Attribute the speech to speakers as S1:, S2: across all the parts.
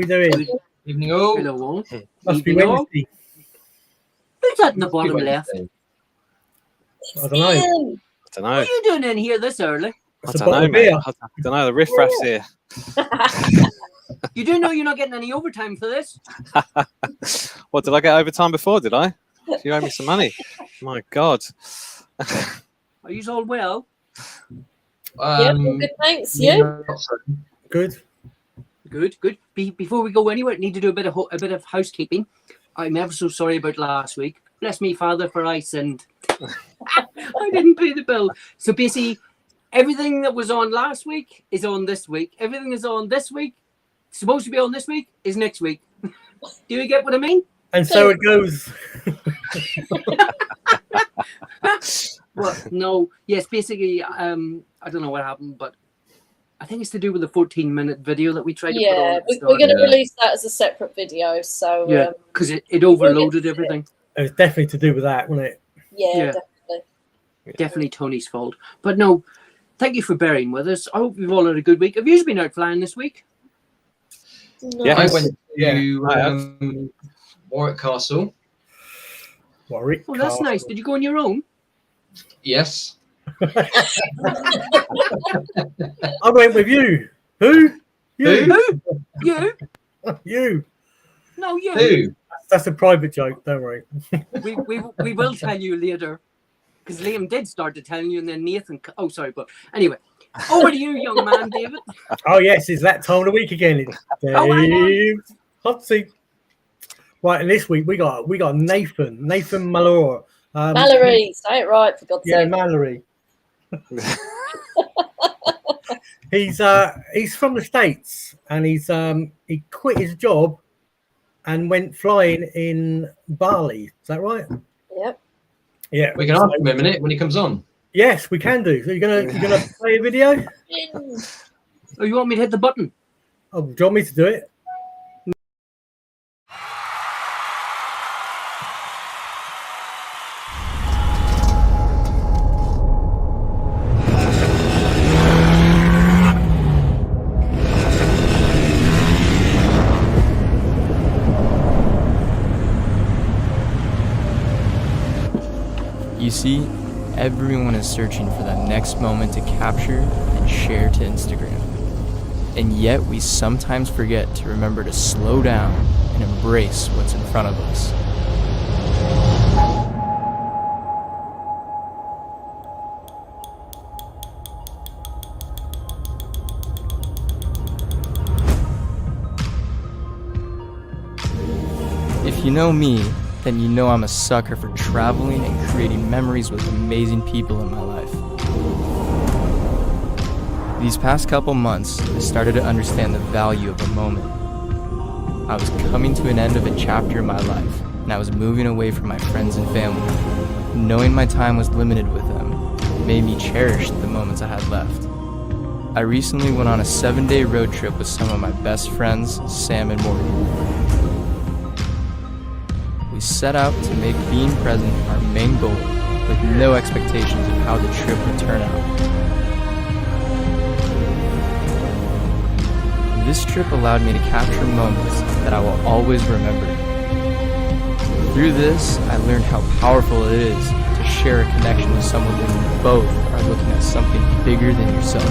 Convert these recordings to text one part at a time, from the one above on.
S1: we doing?
S2: Good evening, all.
S3: Hello, all.
S1: Must be
S3: Evening, all.
S1: Wednesday.
S3: Who's that in the bottom left?
S1: I don't know.
S3: What are you doing in here this early?
S1: It's a bottle of
S4: mate.
S1: beer.
S4: I don't know. The riffraff's here.
S3: You do know you're not getting any overtime for this?
S4: What, did I get overtime before, did I? You owe me some money. My God.
S3: Are you all well?
S5: Yeah, good, thanks. You?
S1: Good.
S3: Good, good. Before we go anywhere, need to do a bit of housekeeping. I'm ever so sorry about last week. Bless me, Father, for I sinned. I didn't pay the bill. So basically, everything that was on last week is on this week. Everything is on this week, supposed to be on this week, is next week. Do you get what I mean?
S1: And so it goes.
S3: Well, no. Yes, basically, I don't know what happened, but I think it's to do with the 14-minute video that we tried to put on.
S5: Yeah, we're going to release that as a separate video. So
S3: yeah, because it overloaded everything.
S1: It was definitely to do with that, wasn't it?
S5: Yeah,
S3: definitely Tony's fault. But no, thank you for bearing with us. I hope you've all had a good week. Have you been out flying this week?
S5: No.
S4: Yeah.
S2: I went to Warwick Castle.
S1: Warwick.
S3: Oh, that's nice. Did you go on your own?
S2: Yes.
S1: I went with you. Who? You.
S3: Who? You?
S1: You.
S3: No, you.
S2: Who?
S1: That's a private joke. Don't worry.
S3: We will tell you later, because Liam did start to tell you, and then Nathan. Oh, sorry, but anyway, over to you, young man, David.
S1: Oh yes, it's that time of the week again. It's Dave's hot seat. Right, and this week we got NATHANxMALLORY.
S5: Mallory, say it right for God's
S1: Yeah,
S5: sake.
S1: Mallory. He's from the States, and he quit his job and went flying in Bali. Is that right?
S5: Yep.
S1: Yeah.
S2: We can ask him in a minute when he comes on.
S1: Yes, we can do. So you're gonna play a video?
S3: Oh, you want me to hit the button?
S1: Oh, do you want me to do it?
S6: You see, everyone is searching for that next moment to capture and share to Instagram. And yet we sometimes forget to remember to slow down and embrace what's in front of us. If you know me, then you know I'm a sucker for traveling and creating memories with amazing people in my life. These past couple months, I started to understand the value of a moment. I was coming to an end of a chapter in my life, and I was moving away from my friends and family. Knowing my time was limited with them made me cherish the moments I had left. I recently went on a 7-day road trip with some of my best friends, Sam and Morgan. We set out to make being present our main goal, with no expectations of how the trip would turn out. This trip allowed me to capture moments that I will always remember. Through this, I learned how powerful it is to share a connection with someone when you both are looking at something bigger than yourself.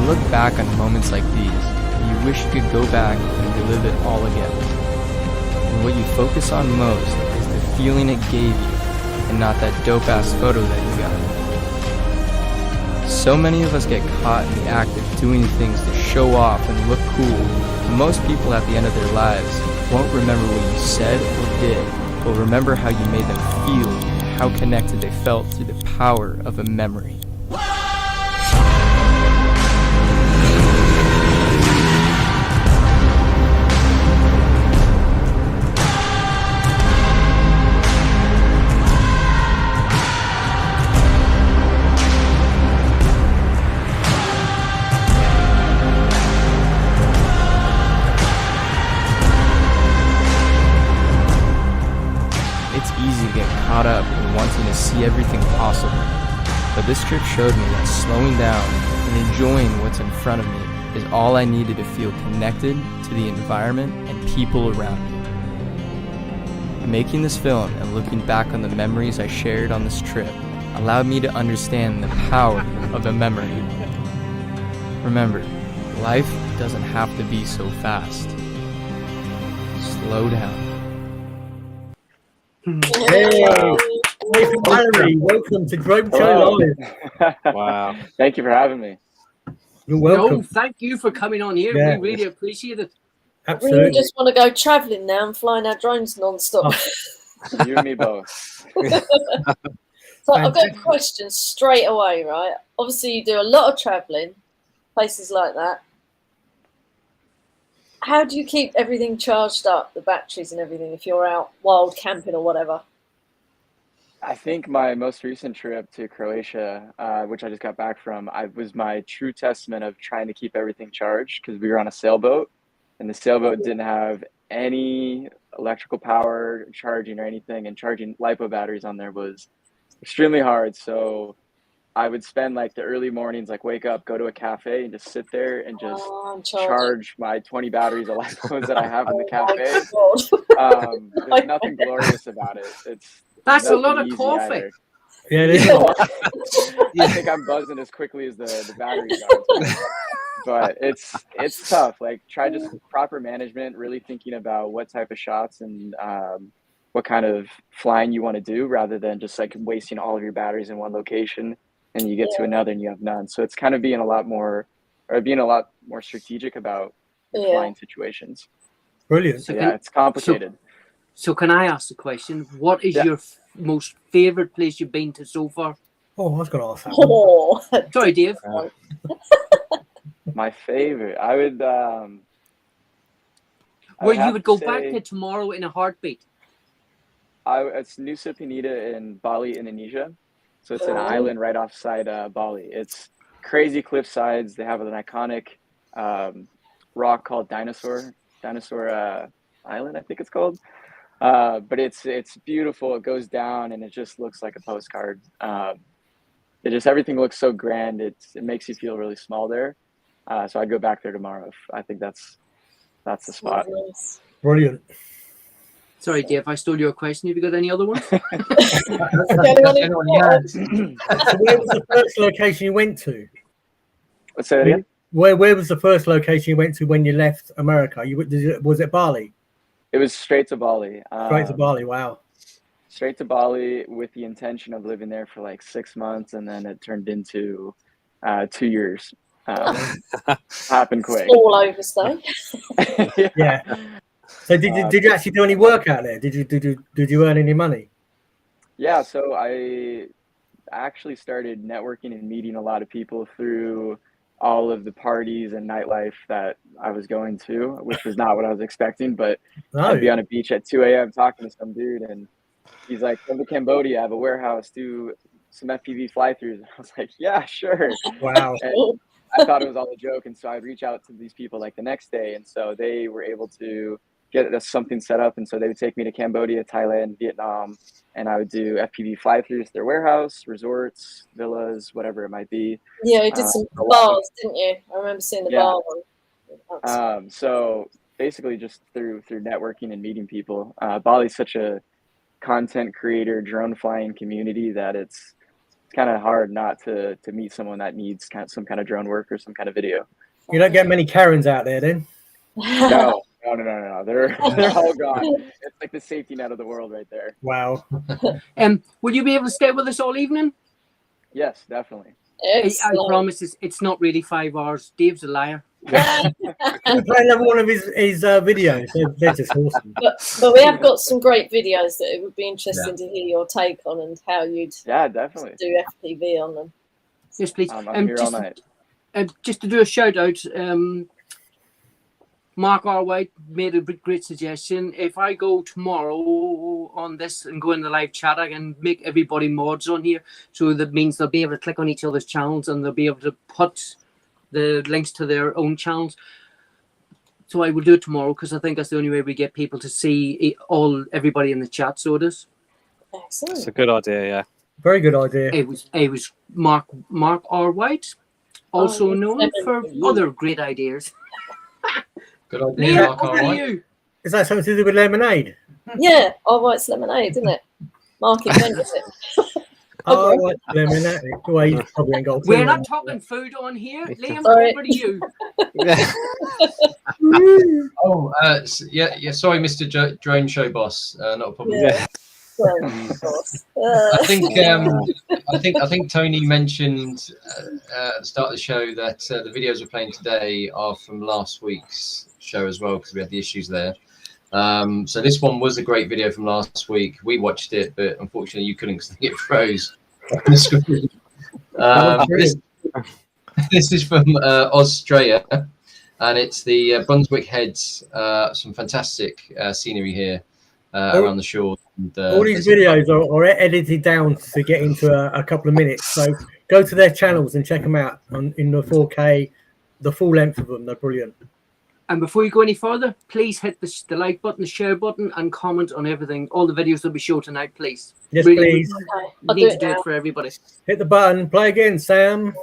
S6: Look back on moments like these, you wish you could go back and relive it all again. And what you focus on most is the feeling it gave you, and not that dope-ass photo that you got. So many of us get caught in the act of doing things to show off and look cool. And most people at the end of their lives won't remember what you said or did, but remember how you made them feel and how connected they felt through the power of a memory. easy to get caught up in wanting to see everything possible. But this trip showed me that slowing down and enjoying what's in front of me is all I needed to feel connected to the environment and people around me. Making this film and looking back on the memories I shared on this trip allowed me to understand the power of a memory. Remember, life doesn't have to be so fast. Slow down.
S1: Hey, Mallory, welcome to Drone Show Live.
S4: Wow.
S7: Thank you for having me.
S1: You're
S3: No,
S1: welcome.
S3: thank you for coming on here.
S1: Yeah.
S3: We really appreciate it.
S5: We
S1: Absolutely.
S5: just want to go travelling now and flying our drones non-stop.
S7: You and me both.
S5: So I've got a question straight away, right? Obviously, you do a lot of travelling, places like that. How do you keep everything charged up, the batteries and everything, if you're out wild camping or whatever?
S7: I think my most recent trip to Croatia, which I just got back from, was my true testament of trying to keep everything charged because we were on a sailboat and the sailboat didn't have any electrical power charging or anything, and charging LiPo batteries on there was extremely hard. So I would spend like the early mornings, like wake up, go to a cafe and just sit there and just charge my 20 batteries of LiPos that I have in the cafe. There's nothing glorious about it.
S3: That's a lot of coffee.
S7: Either.
S1: Yeah, it is.
S7: I think I'm buzzing as quickly as the batteries are. But it's tough. Like, try just proper management, really thinking about what type of shots and what kind of flying you want to do, rather than just like wasting all of your batteries in one location and you get to another and you have none. So it's kind of being a lot more strategic about flying situations.
S1: Brilliant.
S7: So yeah, it's complicated.
S3: So can I ask the question? What is your most favorite place you've been to so far?
S1: Oh, I was going to ask that.
S5: Oh,
S3: Sorry, Dave.
S7: My favorite, I would.
S3: Where you would go back to tomorrow in a heartbeat.
S7: It's Nusa Penida in Bali, Indonesia. So it's an island right offside Bali. It's crazy cliff sides. They have an iconic rock called Dinosaur Island, I think it's called. But it's beautiful. It goes down and it just looks like a postcard. Everything looks so grand. It makes you feel really small there. So I'd go back there tomorrow. I think that's the spot.
S1: Brilliant.
S3: Sorry, Dave, I stole your question. Have you got any other ones?
S1: So where was the first location you went to?
S7: Let's say that again.
S1: Where was the first location you went to when you left America? Was it Bali?
S7: It was straight to Bali.
S1: Straight to Bali. Wow.
S7: Straight to Bali with the intention of living there for like 6 months, and then it turned into 2 years. Happened quick.
S5: All overstay.
S1: Yeah. So did you actually do any work out there? Did you earn any money?
S7: Yeah. So I actually started networking and meeting a lot of people through all of the parties and nightlife that I was going to, which was not what I was expecting. But I'd be on a beach at 2 a.m. talking to some dude, and he's like, "Come to Cambodia, I have a warehouse, do some FPV fly-throughs." I was like, "Yeah, sure."
S1: Wow.
S7: And I thought it was all a joke, and so I'd reach out to these people like the next day, and so they were able to get us something set up, and so they would take me to Cambodia, Thailand, Vietnam, and I would do FPV fly-throughs to their warehouse, resorts, villas, whatever it might be.
S5: Yeah, you did some bars, didn't you? I remember seeing the bar one.
S7: So basically just through networking and meeting people. Bali's such a content creator, drone flying community that it's kind of hard not to meet someone that needs some kind of drone work or some kind of video.
S1: You don't get many Karens out there then?
S7: No. They're all gone. It's like the safety net of the world right there.
S1: Wow.
S3: Will you be able to stay with us all evening?
S7: Yes, definitely.
S3: I promise it's not really 5 hours. Dave's a liar.
S1: Play another one of his videos. They're just awesome.
S5: But we have got some great videos that it would be interesting to hear your take on and how you'd
S7: definitely
S5: do FPV on them.
S3: Yes, please.
S7: I'm here all night.
S3: Just to do a shout out, Mark Arwhite made a great suggestion. If I go tomorrow on this and go in the live chat, I can make everybody mods on here. So that means they'll be able to click on each other's channels and they'll be able to put the links to their own channels. So I will do it tomorrow because I think that's the only way we get people to see everybody in the chat. So it is.
S5: Excellent.
S4: It's a good idea, yeah.
S1: Very good idea.
S3: It was Mark R. White, also
S5: Oh,
S3: known
S5: seven
S3: for
S5: for you.
S3: other great ideas.
S2: Good idea,
S3: Liam,
S2: Mark. All
S3: over to
S2: right.
S3: you.
S1: Is that something to do with lemonade?
S5: Yeah, all white's lemonade, isn't it? Mark invented it.
S1: Oh,
S5: Okay.
S1: right, lemonade. Well, you probably ain't got a clue
S3: We're
S1: then.
S3: not talking food on here. Liam,
S5: Sorry.
S3: over to you.
S2: Oh, yeah. Sorry, Mr. Drone Show Boss. Not a problem.
S5: Yeah. Well, of course.
S2: I think Tony mentioned at the start of the show that the videos we're playing today are from last week's show as well, because we had the issues there. So this one was a great video from last week. We watched it, but unfortunately you couldn't because it froze on the screen. This is from Australia, and it's the Brunswick Heads. Some fantastic scenery here around the shore. And,
S1: all these videos are edited down to get into a couple of minutes. So go to their channels and check them out in the 4K, the full length of them. They're brilliant.
S3: And before you go any further, please hit the like button, the share button, and comment on everything. All the videos will be shown tonight, please.
S1: Yes,
S3: Really,
S1: please.
S5: Okay,
S3: We
S5: I'll
S3: need to
S5: it
S3: do
S5: now.
S3: it for everybody.
S1: Hit the button. Play again, Sam.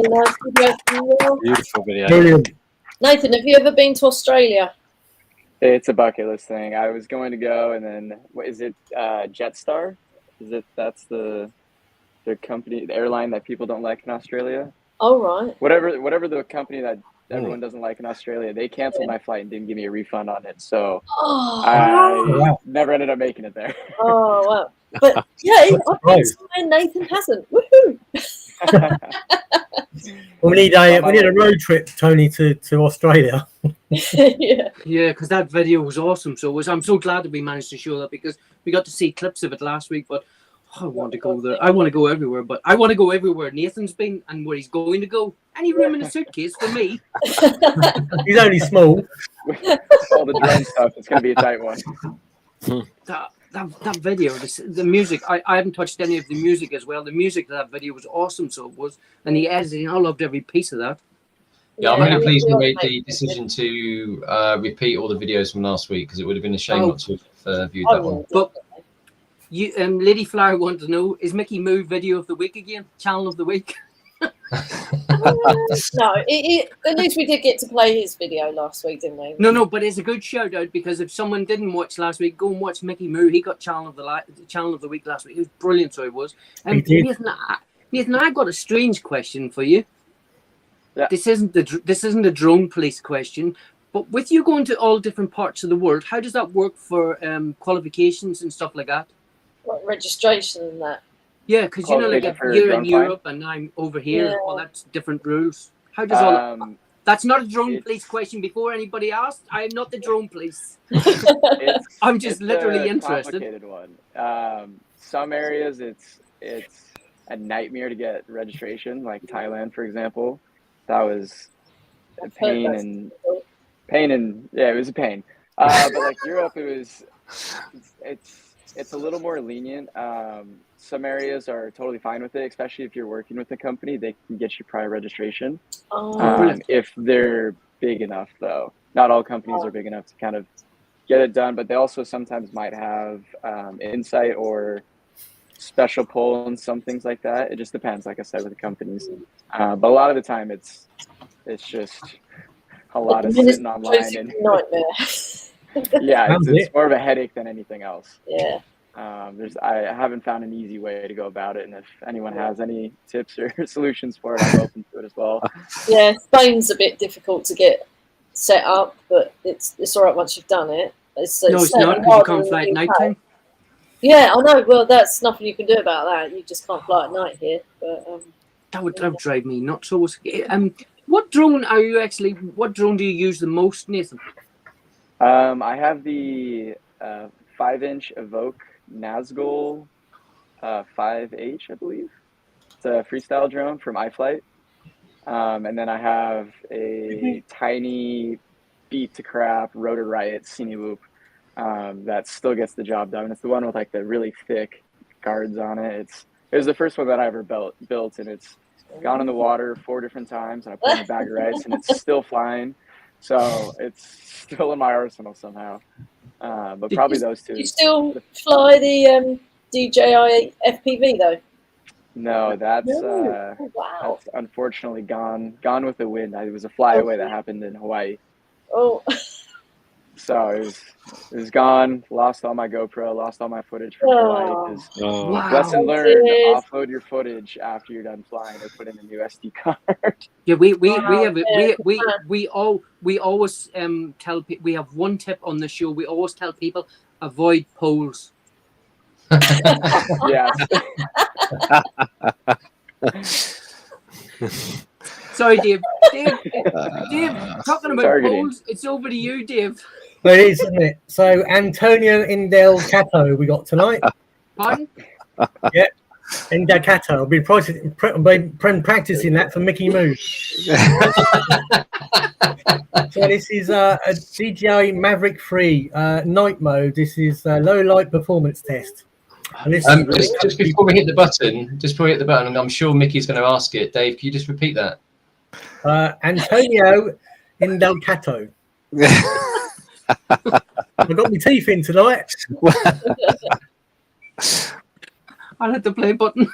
S5: Nice video from you.
S4: Beautiful video.
S1: Brilliant.
S5: Nathan, have you ever been to Australia?
S7: It's a bucket list thing. I was going to go, and then what is it? Jetstar? That's the company, the airline that people don't like in Australia?
S5: Oh, right.
S7: Whatever the company that everyone doesn't like in Australia, they canceled my flight and didn't give me a refund on it. So
S5: Oh,
S7: I never ended up making it there.
S5: oh wow. But yeah, I've been somewhere Nathan hasn't. Woohoo!
S1: Well, we need a road trip, Tony, to Australia.
S5: Yeah.
S3: Yeah, because that video was awesome. So I'm so glad that we managed to show that, because we got to see clips of it last week. But I want to go there. I want to go everywhere. But I want to go everywhere Nathan's been and where he's going to go. Any room in a suitcase for me?
S1: He's only small.
S7: All the drone stuff, it's going to be a tight one.
S3: That video, the music, I haven't touched any of the music as well. The music of that video was awesome, so it was. And the editing, I loved every piece of that.
S2: Yeah, I'm really pleased we made the decision to repeat all the videos from last week, because it would have been a shame not to have viewed that one.
S3: But you, Lady Flower wanted to know, is Mickey Moo video of the week again? Channel of the week?
S5: No, at least we did get to play his video last week, didn't we?
S3: No, but it's a good shout out, because if someone didn't watch last week, go and watch Mickey Moo. He got channel of the week last week. It was brilliant, so it was. And Nathan, I got a strange question for you.
S7: Yeah.
S3: This isn't a drone police question, but with you going to all different parts of the world, how does that work for qualifications and stuff like that?
S5: like registration and that.
S3: Yeah, because you know, like if
S7: For
S3: you're
S7: drone
S3: in Europe and I'm over here,
S5: Yeah.
S3: well, that's different rules. How does all that?
S7: flying.
S3: That's not a drone
S7: It's-
S3: police question. Before anybody asked, I am not the drone police.
S7: It's
S3: I'm just
S7: it's
S3: literally
S7: a
S3: interested.
S7: complicated one. Some areas it's a nightmare to get registration, like Thailand, for example. That was a
S5: I've heard
S7: pain
S5: that's
S7: and
S5: difficult.
S7: yeah, it was a pain. But like Europe, it's a little more lenient. Some areas are totally fine with it, especially if you're working with a company. They can get you prior registration
S3: brilliant.
S7: if they're big enough, though. Not all companies are big enough to kind of get it done, but they also sometimes might have insight or special pull and some things like that. It just depends, like I said, with the companies. But a lot of the time, it's just a lot of sitting online and
S5: nightmare.
S7: yeah, it's more of a headache than anything else.
S5: Yeah.
S7: I haven't found an easy way to go about it, and if anyone has any tips or solutions for it, I'm open to it as well.
S5: Yeah, Spain's a bit difficult to get set up, but it's all right once you've done it.
S3: No, it's not, because you can't fly at night time.
S5: Yeah, I know. Well, that's nothing you can do about that. You just can't fly at night here. But
S3: That would drive me nuts. So, what drone are you actually? What drone do you use the most, Nathan?
S7: I have the 5-inch Evoke Nazgul 5H, I believe. It's a freestyle drone from iFlight. And then I have a tiny beat to crap Rotor Riot Cine Loop that still gets the job done. It's the one with like the really thick guards on it. It was the first one that I ever built, and it's gone in the water 4 different times, and I put it in a bag of rice, and it's still flying. So it's still in my arsenal somehow. But probably those two.
S5: Do you still fly the DJI FPV though?
S7: No, that's
S5: wow.
S7: that's unfortunately gone with the wind. It was a flyaway that happened in Hawaii.
S5: Oh.
S7: So it was gone. Lost all my GoPro. Lost all my footage from Hawaii.
S3: Wow.
S7: Lesson learned: offload your footage after you're done flying, or put in a new SD card.
S3: Yeah, we always tell people, we have one tip on the show. We always tell people, avoid poles.
S7: Yes.
S3: Sorry, Dave. Dave, talking about
S7: Targeting.
S3: poles, it's over to you, Dave.
S1: It is, isn't it? So Antonio Indelicato we got tonight.
S3: Pardon?
S1: Yeah, Indelicato. I've been practicing that for Mickey Mouse. So this is a DJI MAVIC 3 night mode. This is a low light performance test. And this is really
S2: just before we hit the button, and I'm sure Mickey's going to ask it. Dave, can you just repeat that?
S1: Antonio Indelicato. I've got my teeth in tonight.
S3: I'll hit the play button.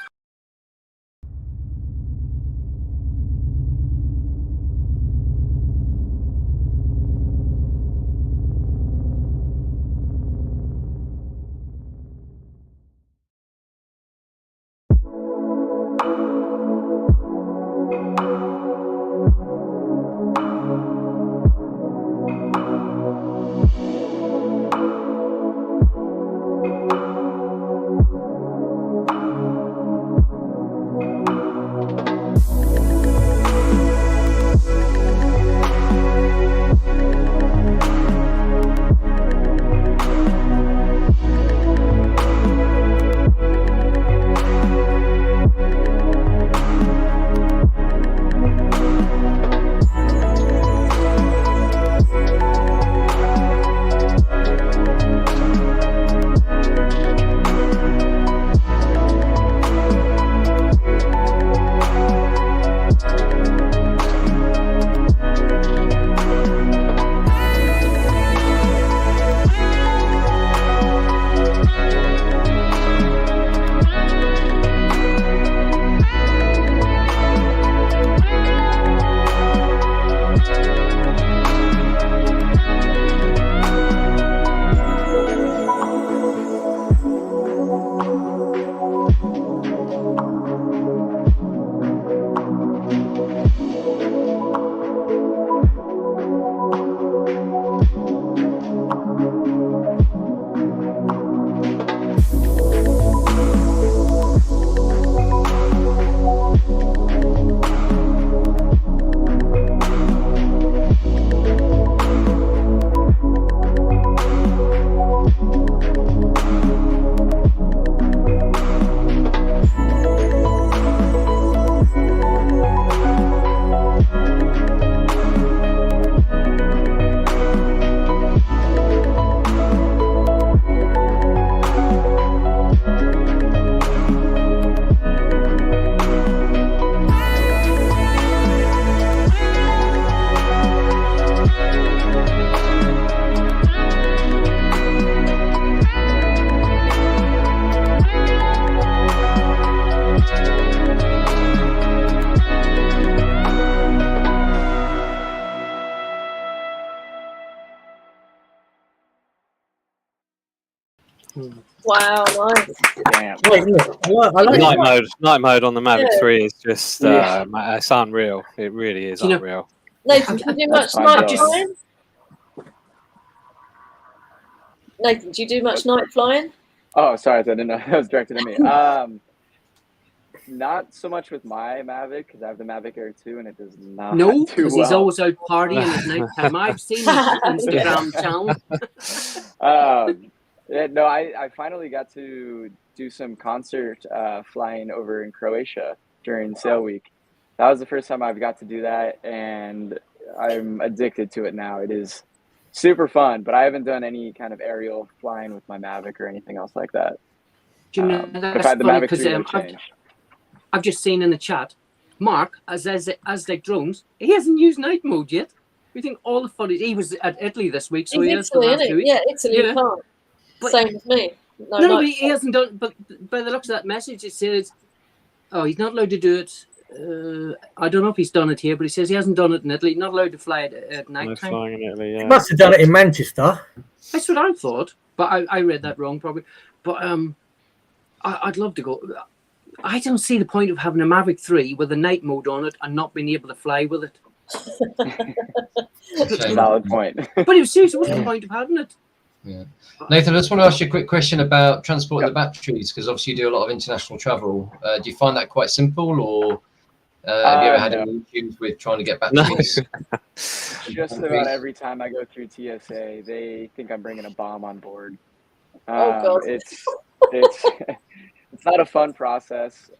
S5: Wow, nice.
S7: Damn.
S1: Wait, look, I like
S4: Night mode on the Mavic
S5: Yeah.
S4: 3 is just it's unreal. It really is
S3: Do you know-
S4: unreal.
S5: Nathan, do you do much
S7: That's fine,
S5: night
S7: Joe.
S5: flying? Nathan, do you do much night flying?
S7: Oh, sorry, I didn't know that was directed at me. Not so much with my Mavic because I have the Mavic Air 2 and it does not
S3: No,
S7: do
S3: because
S7: well.
S3: he's always out partying at night time. I've seen his Instagram channel.
S7: No, I finally got to do some concert flying over in Croatia during Sail Week. That was the first time I've got to do that, and I'm addicted to it now. It is super fun, but I haven't done any kind of aerial flying with my Mavic or anything else like that.
S3: Do you know,
S7: If
S3: that's
S7: I had the
S3: funny
S7: Mavic 3,
S3: because
S7: it would change.
S3: I've just seen in the chat, Mark, as like drones, he hasn't used night mode yet. We think all the footage. He was at Italy this week, so he has
S5: Italy,
S3: the
S5: isn't
S3: last 2
S5: it?
S3: weeks.
S5: Yeah, Italy
S3: Yeah.
S5: can't.
S3: But-
S5: Same as me.
S3: No,
S5: night
S3: but he hasn't done. But by the looks of that message, it says, "Oh, he's not allowed to do it." I don't know if he's done it here, but he says he hasn't done it in Italy. Not allowed to fly it at
S4: No
S3: night time.
S4: flying in Italy,
S1: He
S4: yeah.
S1: must have done it in Manchester.
S3: That's what I thought, but I read that wrong probably. But I'd love to go. I don't see the point of having a Mavic 3 with a night mode on it and not being able to fly with it.
S7: Valid point.
S3: But it was seriously, what's the point of having it?
S2: Yeah. Nathan, I just want to ask you a quick question about transporting the batteries, because obviously you do a lot of international travel. Do you find that quite simple, or have you ever had any issues with trying to get batteries?
S7: Just about every time I go through TSA, they think I'm bringing a bomb on board.
S5: Oh, God.
S7: It's not a fun process.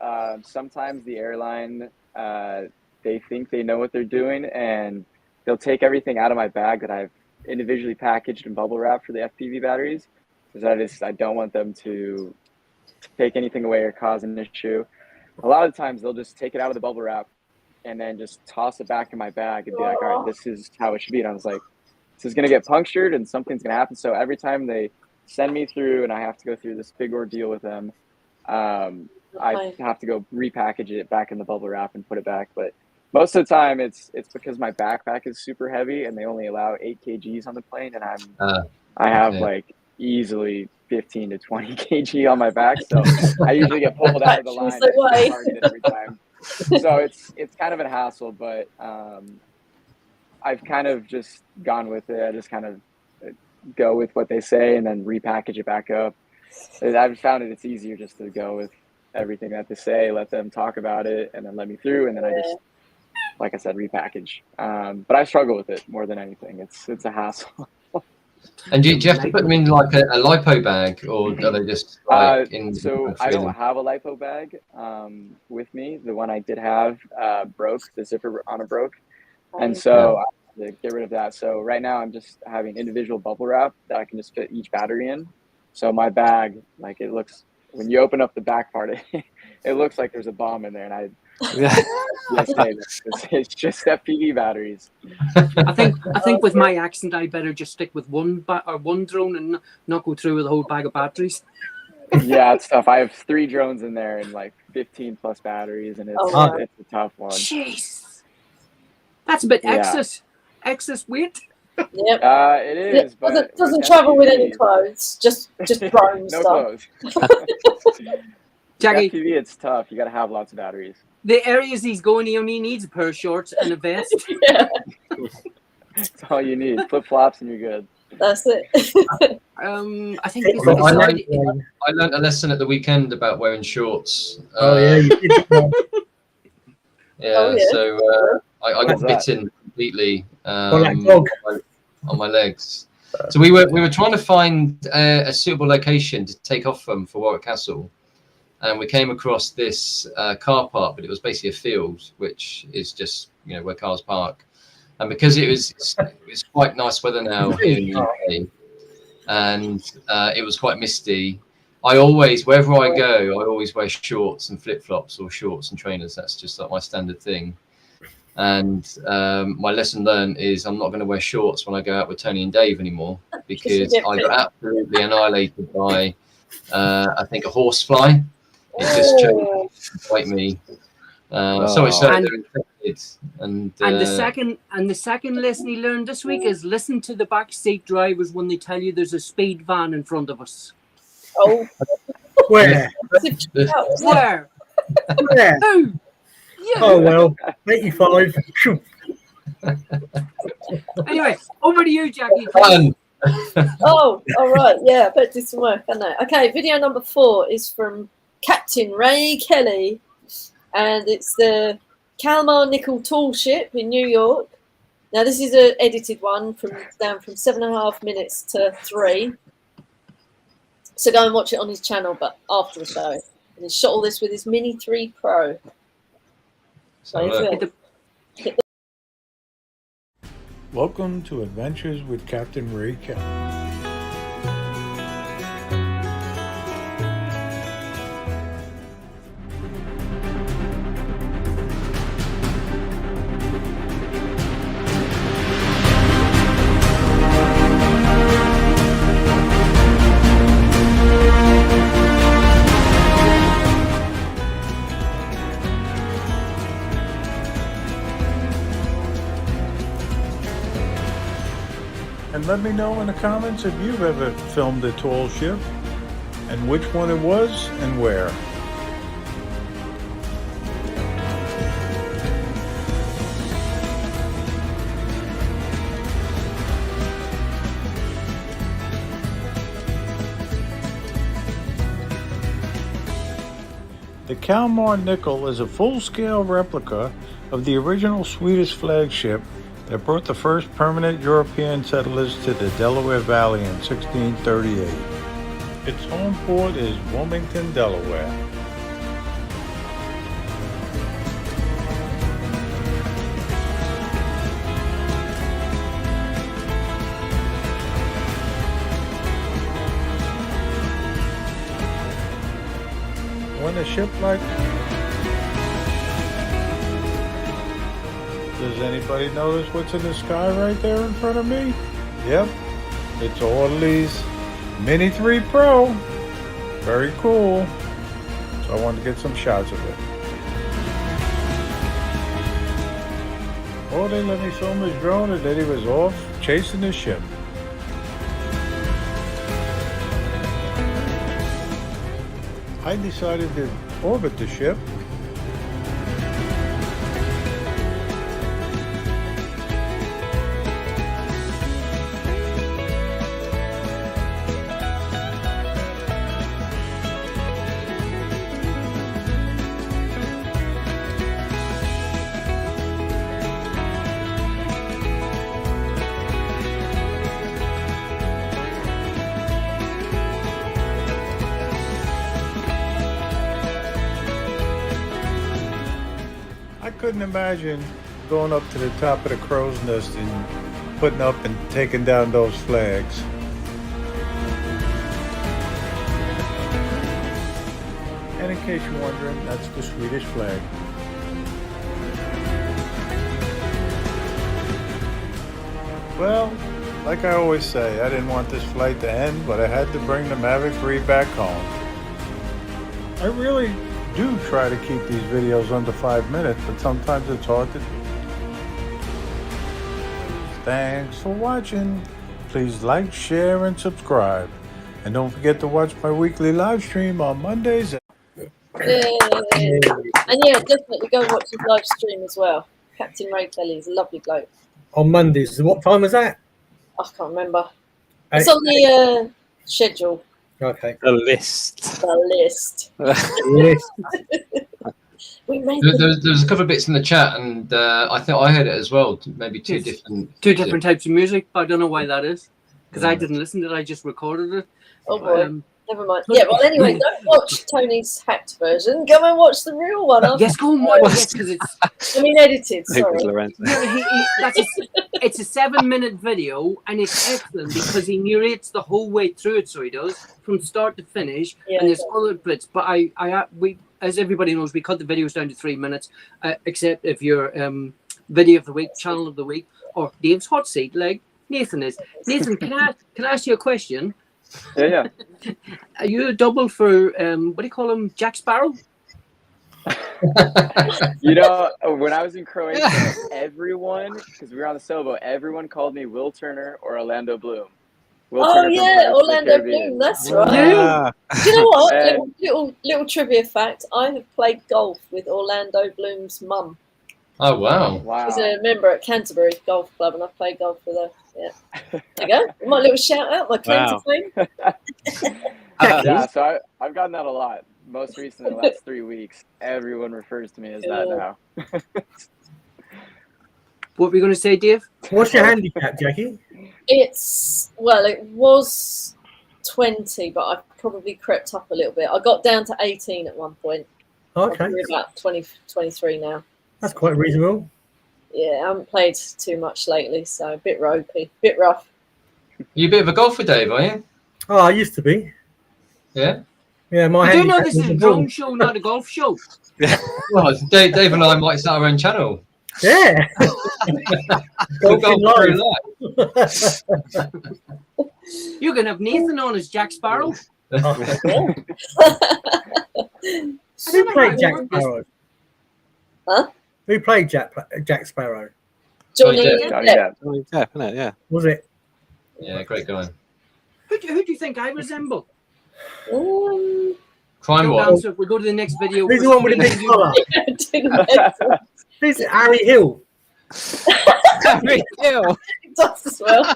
S7: Sometimes the airline, they think they know what they're doing, and they'll take everything out of my bag that I've individually packaged and bubble wrap for the FPV batteries, because I don't want them to take anything away or cause an issue. A lot of the times they'll just take it out of the bubble wrap and then just toss it back in my bag and be like, all right, this is how it should be. And I was like, this is going to get punctured and something's going to happen. So every time they send me through and I have to go through this big ordeal with them, I have to go repackage it back in the bubble wrap and put it back. But most of the time it's because my backpack is super heavy and they only allow 8 kgs on the plane, and I have like easily 15 to 20 kg on my back, so I usually get pulled out of the line every time. So it's kind of a hassle, but I've kind of just gone with it. I just kind of go with what they say and then repackage it back up. I've found it's easier just to go with everything that they say, let them talk about it, and then let me through, and then I just, like I said, repackage. But I struggle with it more than anything. It's a hassle.
S2: And do you have to put them in like a lipo bag, or are they just like in?
S7: So I don't have a lipo bag with me. The one I did have broke. The zipper on it broke, and so I had to get rid of that. So right now I'm just having individual bubble wrap that I can just fit each battery in. So my bag, like, it looks, when you open up the back part, it looks like there's a bomb in there, and I it's just FPV batteries.
S3: I think with my accent, I better just stick with one drone and not go through with a whole bag of batteries.
S7: Yeah, it's tough. I have 3 drones in there and like 15 plus batteries, and it's a tough one.
S3: Jeez, that's a bit excess weight.
S5: Yep.
S7: It is, but
S5: doesn't travel with any clothes. Just drone
S7: no
S5: stuff.
S7: clothes.
S3: Jackie,
S7: FPV, it's tough. You got to have lots of batteries.
S3: The areas he's going, he only needs a pair of shorts and a vest.
S5: Yeah,
S7: That's all you need. Flip flops and you're good.
S5: that's it.
S3: I think
S2: I learned a lesson at the weekend about wearing shorts.
S1: You did.
S2: So I got bitten completely
S1: Like dog.
S2: on my legs. So we were trying to find a suitable location to take off from for Warwick Castle, and we came across this car park, but it was basically a field, which is just where cars park. And because it was quite nice weather now here in the UK, and it was quite misty, I always, wherever I go, I always wear shorts and flip flops or shorts and trainers. That's just like my standard thing. And my lesson learned is I'm not going to wear shorts when I go out with Tony and Dave anymore, because I got absolutely annihilated by I think a horsefly. It just chose to bite me. So it's they're infected. And
S3: the second lesson he learned this week is listen to the backseat drivers when they tell you there's a speed van in front of us.
S5: Oh,
S1: Where?
S3: Where?
S1: Where?
S3: Who? You.
S1: Oh well, 85.
S3: Anyway, over to you, Jackie.
S2: Fun.
S5: Oh, all right. Yeah, I better do some work, I know. Okay, video number 4 is from Captain Ray Kelly, and it's the Kalmar Nyckel tall ship in New York. Now, this is an edited one down from 7.5 minutes to 3. So go and watch it on his channel, but after the show. And he shot all this with his Mini 3 Pro. So
S8: Welcome to Adventures with Captain Ray Kelly. And let me know in the comments if you've ever filmed a tall ship and which one it was and where. The Kalmar Nyckel is a full-scale replica of the original Swedish flagship that brought the first permanent European settlers to the Delaware Valley in 1638. Its home port is Wilmington, Delaware. When a ship like... Does anybody notice what's in the sky right there in front of me? Yep, it's Orly's Mini 3 Pro. Very cool. So I wanted to get some shots of it. Oh, they let me film his drone and then he was off chasing the ship. I decided to orbit the ship. I couldn't imagine going up to the top of the crow's nest and putting up and taking down those flags. And in case you're wondering, that's the Swedish flag. Well, like I always say, I didn't want this flight to end, but I had to bring the Mavic 3 back home. I really do try to keep these videos under 5 minutes, but sometimes it's hard to do. Thanks for watching. Please like, share, and subscribe. And don't forget to watch my weekly live stream on Mondays.
S5: Yay. And yeah, definitely go and watch his live stream as well. Captain Ray Kelly is a lovely bloke.
S1: On Mondays. What time was that?
S5: I can't remember. It's on the schedule.
S1: Okay.
S4: The list.
S5: The list.
S1: List.
S5: We made
S2: There's a couple of bits in the chat, and I think I heard it as well. Maybe two different
S3: types of music, but I don't know why that is. Because I didn't listen to it, I just recorded it.
S5: Oh boy. Never mind. Yeah, well, anyway, don't watch Tony's hacked version. Go and watch the real one.
S3: Yes, go and watch it, because it's...
S5: I mean, edited, sorry.
S3: It's a 7-minute video, and it's excellent because he narrates the whole way through it, so he does, from start to finish, and there's other bits. But we, as everybody knows, we cut the videos down to 3 minutes, except if you're video of the week, channel of the week, or Dave's hot seat, like Nathan is. Nathan, can I ask you a question?
S7: Yeah.
S3: Are you a double for what do you call him, Jack Sparrow?
S7: You know, when I was in Croatia, everyone, because we were on the sailboat, everyone called me Will Turner or Orlando Bloom.
S5: Oh yeah, Orlando Bloom. That's right.
S4: Ah,
S5: Do you know what?
S7: And-
S5: Little trivia fact. I have played golf with Orlando Bloom's mum.
S2: Oh wow.
S7: Wow.
S5: She's a member at Canterbury Golf Club, and I played golf with her. Yeah. There you go. My little shout out, my claim to
S4: Wow.
S5: fame.
S7: Yeah, so I've gotten that a lot. Most recently, the last 3 weeks, everyone refers to me as that now.
S3: What were you going to say, Dave?
S1: What's your handicap, Jackie?
S5: It was 20, but I've probably crept up a little bit. I got down to 18 at one point.
S1: Okay,
S5: I'm about 20, 23 now.
S1: that's quite reasonable.
S5: Yeah, I haven't played too much lately, so a bit ropey, bit rough.
S2: You a bit of a golfer, Dave, are you?
S1: Oh, I used to be.
S2: Yeah.
S1: Yeah, my
S3: I do know
S1: handicap
S3: this is
S1: was
S3: a
S1: a
S3: drone
S1: ball.
S3: show, not a golf show.
S2: Well, Dave and I might start our own channel.
S1: Yeah.
S2: We'll
S1: Golfing
S2: go through
S1: live.
S2: life.
S3: You can have Nathan on as Jack Sparrow.
S1: Oh,
S5: Yeah.
S1: who played Jack Sparrow?
S5: Huh?
S1: Who played Jack Sparrow?
S5: Johnny
S2: Depp.
S7: Johnny
S5: Depp.
S7: Depp.
S4: Depp, isn't it? Yeah.
S1: Was it?
S2: Yeah, great guy.
S3: Who do you think I resemble?
S2: Crime
S3: Go
S2: Watch.
S3: down, so we'll go to the next video.
S1: Who's the one with the big collar? Who's Harry Hill?
S4: Harry Hill.
S5: It does as well.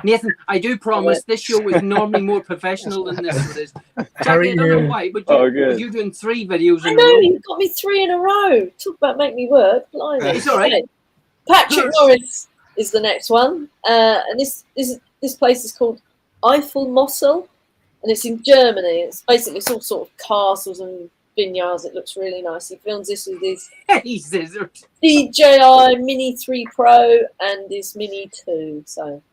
S3: Nathan, I do promise this show is normally more professional than this one is.
S1: Harry
S3: Jackie, I don't know
S1: Hill.
S3: why, but
S7: Oh, good.
S3: you're doing 3 videos
S5: I
S3: in a
S5: know,
S3: row.
S5: you got me 3 in a row. Talk about make me work. Blimey.
S3: It's all right.
S5: Patrick Norris is the next one. And this place is called Eifel Mosel, and it's in Germany. It's all sort of castles and vineyards. It looks really nice. He films this with his
S3: He scissored.
S5: DJI Mini 3 Pro and his Mini 2. So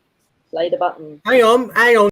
S5: play the button.
S1: Hang on.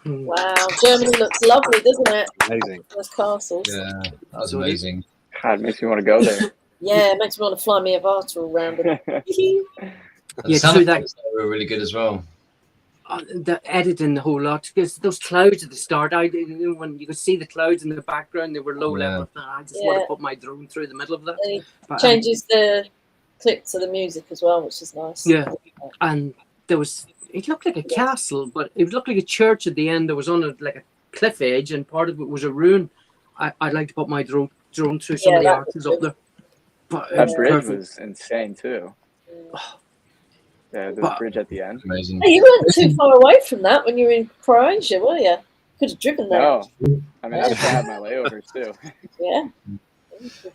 S5: Wow, Germany looks lovely, doesn't it?
S4: Amazing.
S5: Those castles.
S2: Yeah, that was amazing.
S7: God, it makes me want to go there.
S5: Yeah, it makes me want to fly me a Vata all round them.
S2: And
S3: Yeah,
S2: the sound
S3: so that-
S2: effects were really good as well.
S3: The editing the whole lot, because those clouds at the start, when you could see the clouds in the background, they were low
S2: Yeah.
S3: level. I just want
S5: Yeah.
S3: to put my drone through the middle of that.
S5: And he
S3: But,
S5: changes the clip to the music as well, which is nice.
S3: Yeah. And there was, it looked like a castle, but it looked like a church at the end. There was on like a cliff edge, and part of it was a ruin. I'd like to put my drone through some
S5: Yeah,
S3: of the
S5: that
S3: arches
S5: was
S3: up there. But
S7: That
S3: it's
S7: bridge
S3: perfect.
S7: was insane too. The
S3: But-
S7: bridge at the end.
S2: Amazing.
S5: Hey, you weren't too far away from that when you were in Croatia, were you? Could have driven there.
S7: No, I mean that's where I had my layovers too.
S5: Yeah.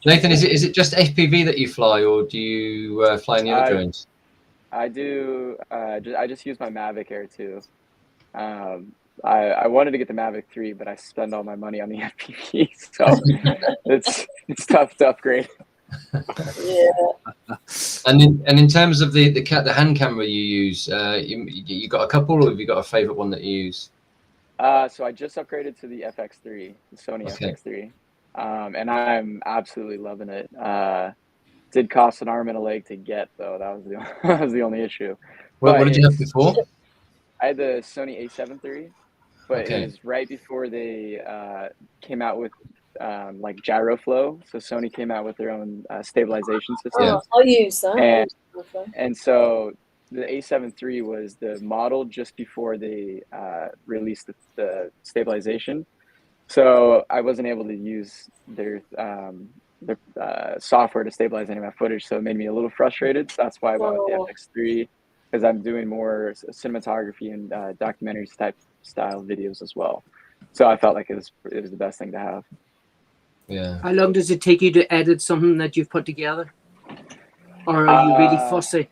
S2: Nathan, is it just FPV that you fly, or do you fly any other drones?
S7: I do. I just use my Mavic Air 2. I wanted to get the Mavic 3, but I spend all my money on the FPV, so it's tough to upgrade.
S5: Yeah.
S2: And in terms of the hand camera you use, you got a couple, or have you got a favorite one that you use?
S7: So I just upgraded to the FX3, the Sony
S2: Okay.
S7: FX3, and I'm absolutely loving it. Did cost an arm and a leg to get though. That was that was the only issue.
S2: What did you have before?
S7: I had the Sony A7 III, but
S2: Okay.
S7: it was right before they came out with like gyro flow. So Sony came out with their own stabilization system.
S2: Yeah.
S5: I use that.
S7: And so the A7 III was the model just before they released the stabilization. So I wasn't able to use their software to stabilize any of my footage, so it made me a little frustrated. So that's why I went with the FX3, because I'm doing more cinematography and documentaries type style videos as well. So I felt like it was the best thing to have.
S2: Yeah.
S3: How long does it take you to edit something that you've put together? Or are you really fussy?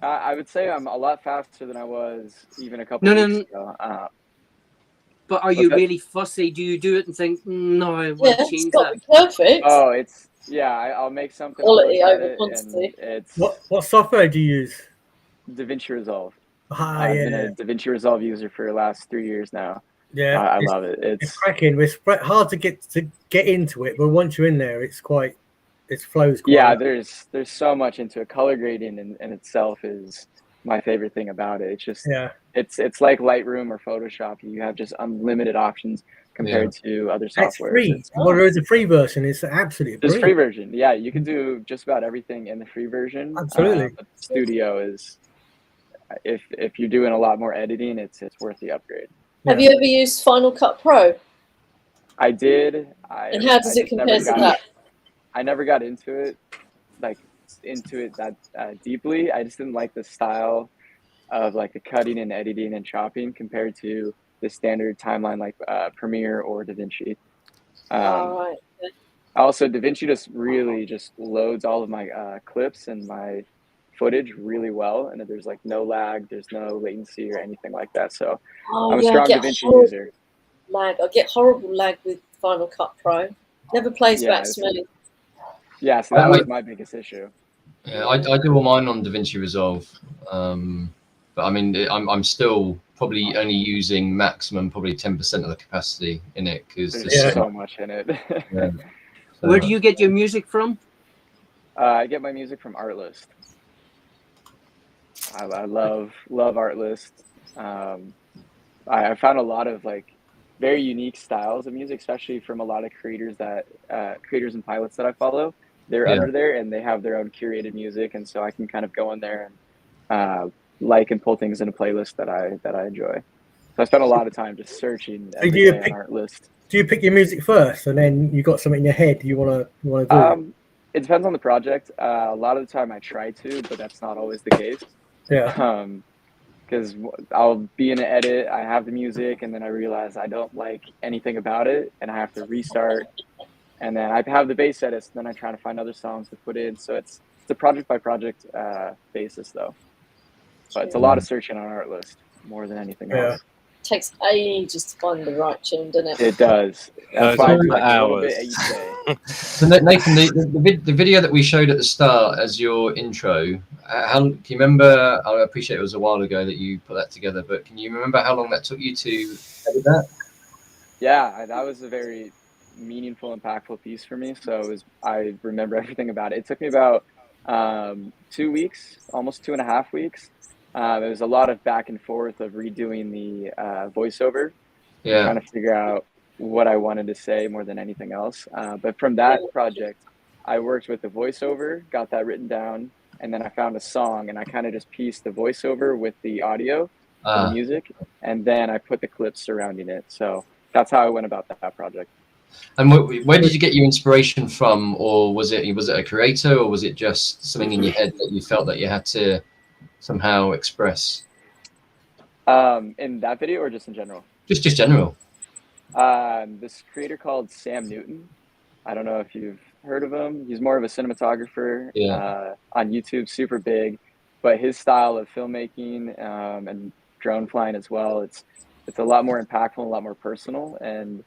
S7: I would say I'm a lot faster than I was even a couple weeks ago.
S3: But are you really fussy? Do you do it and think, no, I want to change that?
S5: It's got to be perfect.
S7: Oh, I'll make something.
S5: Quality
S7: I'll look
S5: over
S7: at it,
S5: quantity.
S7: and it's
S1: What software do you use?
S7: DaVinci Resolve.
S1: I've
S7: been a DaVinci Resolve user for the last 3 years now.
S1: Yeah,
S7: I love it.
S1: It's cracking. It's hard to get into it, but once you're in there, it flows quite well.
S7: There's so much into it. Color grading in itself is my favorite thing about it. It's just it's like Lightroom or Photoshop. You have just unlimited options compared to other software.
S1: It's free. Well, there is a free version. It's absolutely
S7: There's
S1: free.
S7: Free version. Yeah, you can do just about everything in the free version.
S1: Absolutely.
S7: But Studio is, if you're doing a lot more editing, it's worth the upgrade.
S5: Have you ever used Final Cut Pro?
S7: I did.
S5: And how does it compare to that?
S7: I never got into it that deeply. I just didn't like the style of like the cutting and editing and chopping compared to the standard timeline like Premiere or DaVinci.
S5: Right.
S7: Also, DaVinci just loads all of my clips and my footage really well, and there's like no lag, there's no latency or anything like that. So I'm a strong DaVinci user.
S5: I get horrible lag with Final Cut Pro. Never plays back smooth.
S7: Yeah, so that was my biggest issue.
S2: Yeah, I do all mine on DaVinci Resolve, but I mean I'm still probably only using maximum probably 10% of the capacity in it because
S7: there's so much in it.
S2: Yeah. So,
S3: where do you get your music from?
S7: I get my music from Artlist. I love Artlist. I found a lot of like very unique styles of music, especially from a lot of creators and pilots that I follow. They're under there and they have their own curated music, and so I can kind of go in there and like and pull things in a playlist that I enjoy. So I spend a lot of time just searching every day on Artlist.
S1: Do you pick your music first, and then you got something in your head you wanna do?
S7: It depends on the project. A lot of the time I try to, but that's not always the case.
S1: Yeah.
S7: Because I'll be in an edit, I have the music, and then I realize I don't like anything about it, and I have to restart. And then I have the bass edits, and then I try to find other songs to put in. So it's a project by project basis, though. But it's a lot of searching on Artlist more than anything else.
S5: It takes ages to find the right tune, doesn't it?
S7: It does. That's why I do like a little bit each day.
S2: So Nathan, the video that we showed at the start as your intro, can you remember? I appreciate it was a while ago that you put that together, but can you remember how long that took you to edit that?
S7: Yeah, that was a very meaningful, impactful piece for me. So I remember everything about it. It took me about 2 weeks, almost 2.5 weeks. There was a lot of back and forth of redoing the voiceover, trying to figure out what I wanted to say more than anything else. But from that project, I worked with the voiceover, got that written down, and then I found a song, and I kind of just pieced the voiceover with the audio, the music, and then I put the clips surrounding it. So that's how I went about that project.
S2: And where did you get your inspiration from, or was it a creator, or was it just something in your head that you felt that you had to somehow express?
S7: In that video or just in general?
S2: Just general.
S7: This creator called Sam Newton. I don't know if you've heard of him. He's more of a cinematographer.
S2: Yeah.
S7: On YouTube, super big, but his style of filmmaking and drone flying as well, it's a lot more impactful, a lot more personal, and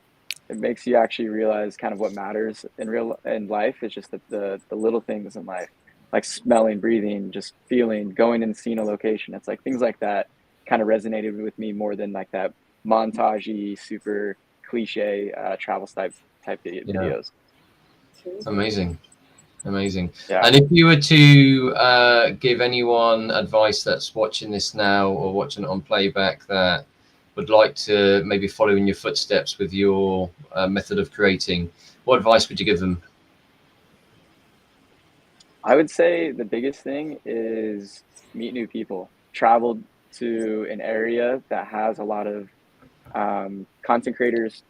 S7: it makes you actually realize kind of what matters in life. It's just the little things in life, like smelling, breathing, just feeling, going and seeing a location. It's like things like that kind of resonated with me more than like that montagey, super cliche travel type videos.
S2: Amazing.
S7: Yeah.
S2: And if you were to give anyone advice that's watching this now or watching it on playback that would like to maybe follow in your footsteps with your method of creating, what advice would you give them?
S7: I would say the biggest thing is meet new people. Travel to an area that has a lot of content creators,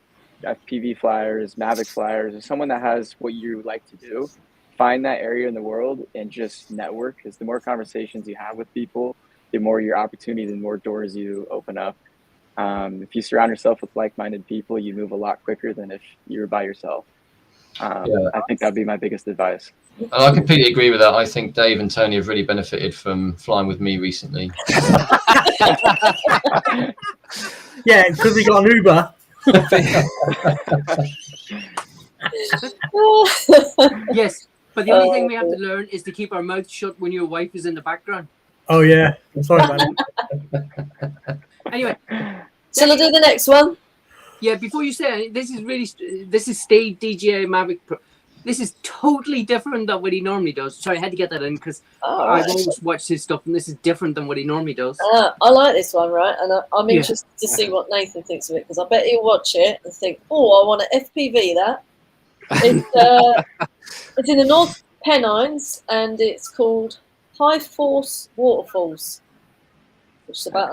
S7: FPV flyers, Mavic flyers, or someone that has what you like to do. Find that area in the world and just network, because the more conversations you have with people, the more your opportunity, the more doors you open up. If you surround yourself with like-minded people, you move a lot quicker than if you were by yourself. I think that'd be my biggest advice.
S2: And I completely agree with that. I think Dave and Tony have really benefited from flying with me recently.
S1: Yeah, because we got an Uber.
S3: Yes, but the only thing we have to learn is to keep our mouth shut when your wife is in the background.
S1: Oh yeah, I'm sorry about that.
S3: Anyway,
S5: Shall I do the next one?
S3: yeah, before you say it, this is Steve DJI MAVIC Pro. This is totally different than what he normally does. Sorry, I had to get that in because I've always watched his stuff, and this is different than what he normally does.
S5: I like this one, right? And I'm interested to see what Nathan thinks of it, because I bet he'll watch it and think, "Oh, I want to FPV that." It's in the North Pennines, and it's called High Force Waterfalls, which is about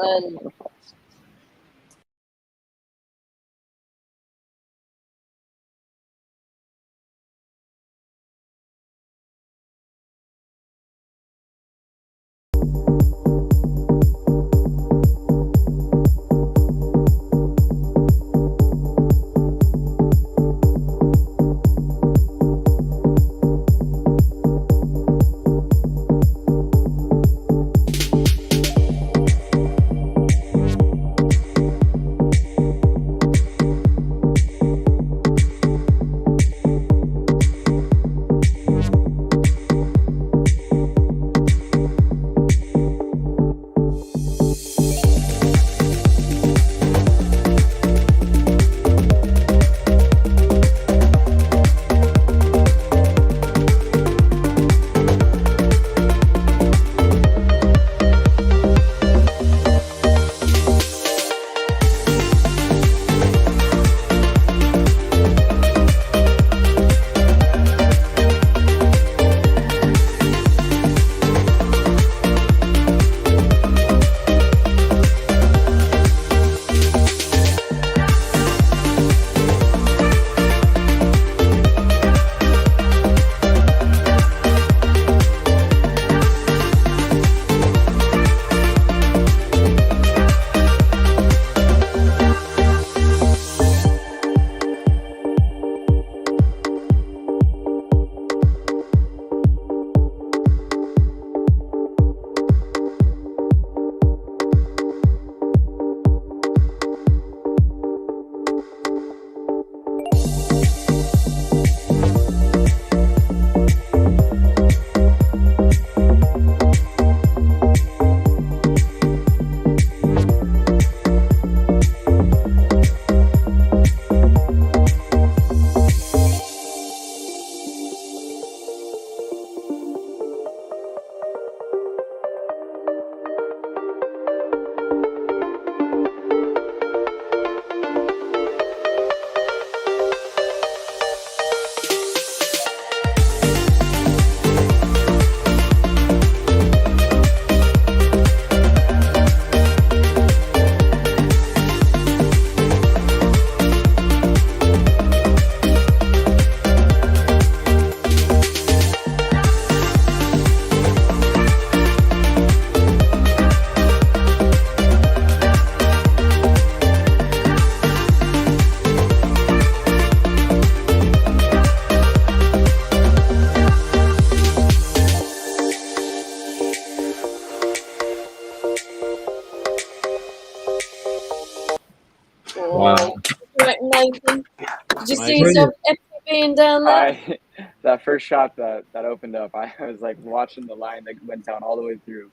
S2: Wow.
S5: Right, Nathan. Did you see
S4: Amazing.
S5: yourself epic being down there?
S7: That first shot that opened up, I was like watching the line that went down all the way through.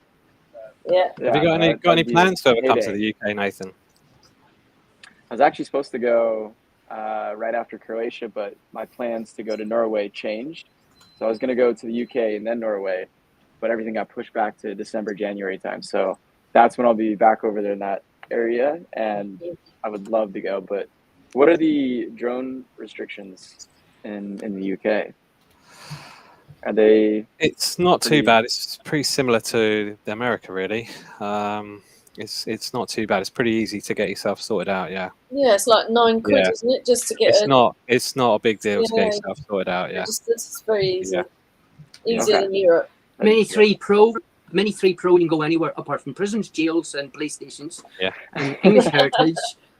S5: Yeah.
S4: Have you got any
S7: that'd be
S4: plans to ever come to
S7: heyday.
S4: the UK, Nathan?
S7: I was actually supposed to go right after Croatia, but my plans to go to Norway changed. So I was going to go to the UK and then Norway, but everything got pushed back to December, January time. So that's when I'll be back over there in that area, and I would love to go. But what are the drone restrictions in the UK? Are they?
S4: It's not too bad. It's pretty similar to America, really. It's not too bad. It's pretty easy to get yourself sorted out. Yeah.
S5: Yeah, it's like £9,
S4: Yeah.
S5: isn't it? Just to get
S4: It's not a big deal to
S5: Yeah.
S4: get yourself sorted out. Yeah.
S5: It's very easy.
S4: Yeah.
S5: Easier
S7: Okay.
S5: than Europe.
S3: Mini 3 Pro. Mini 3 Pro, you can go anywhere apart from prisons, jails, and police stations.
S4: Yeah.
S3: And English Heritage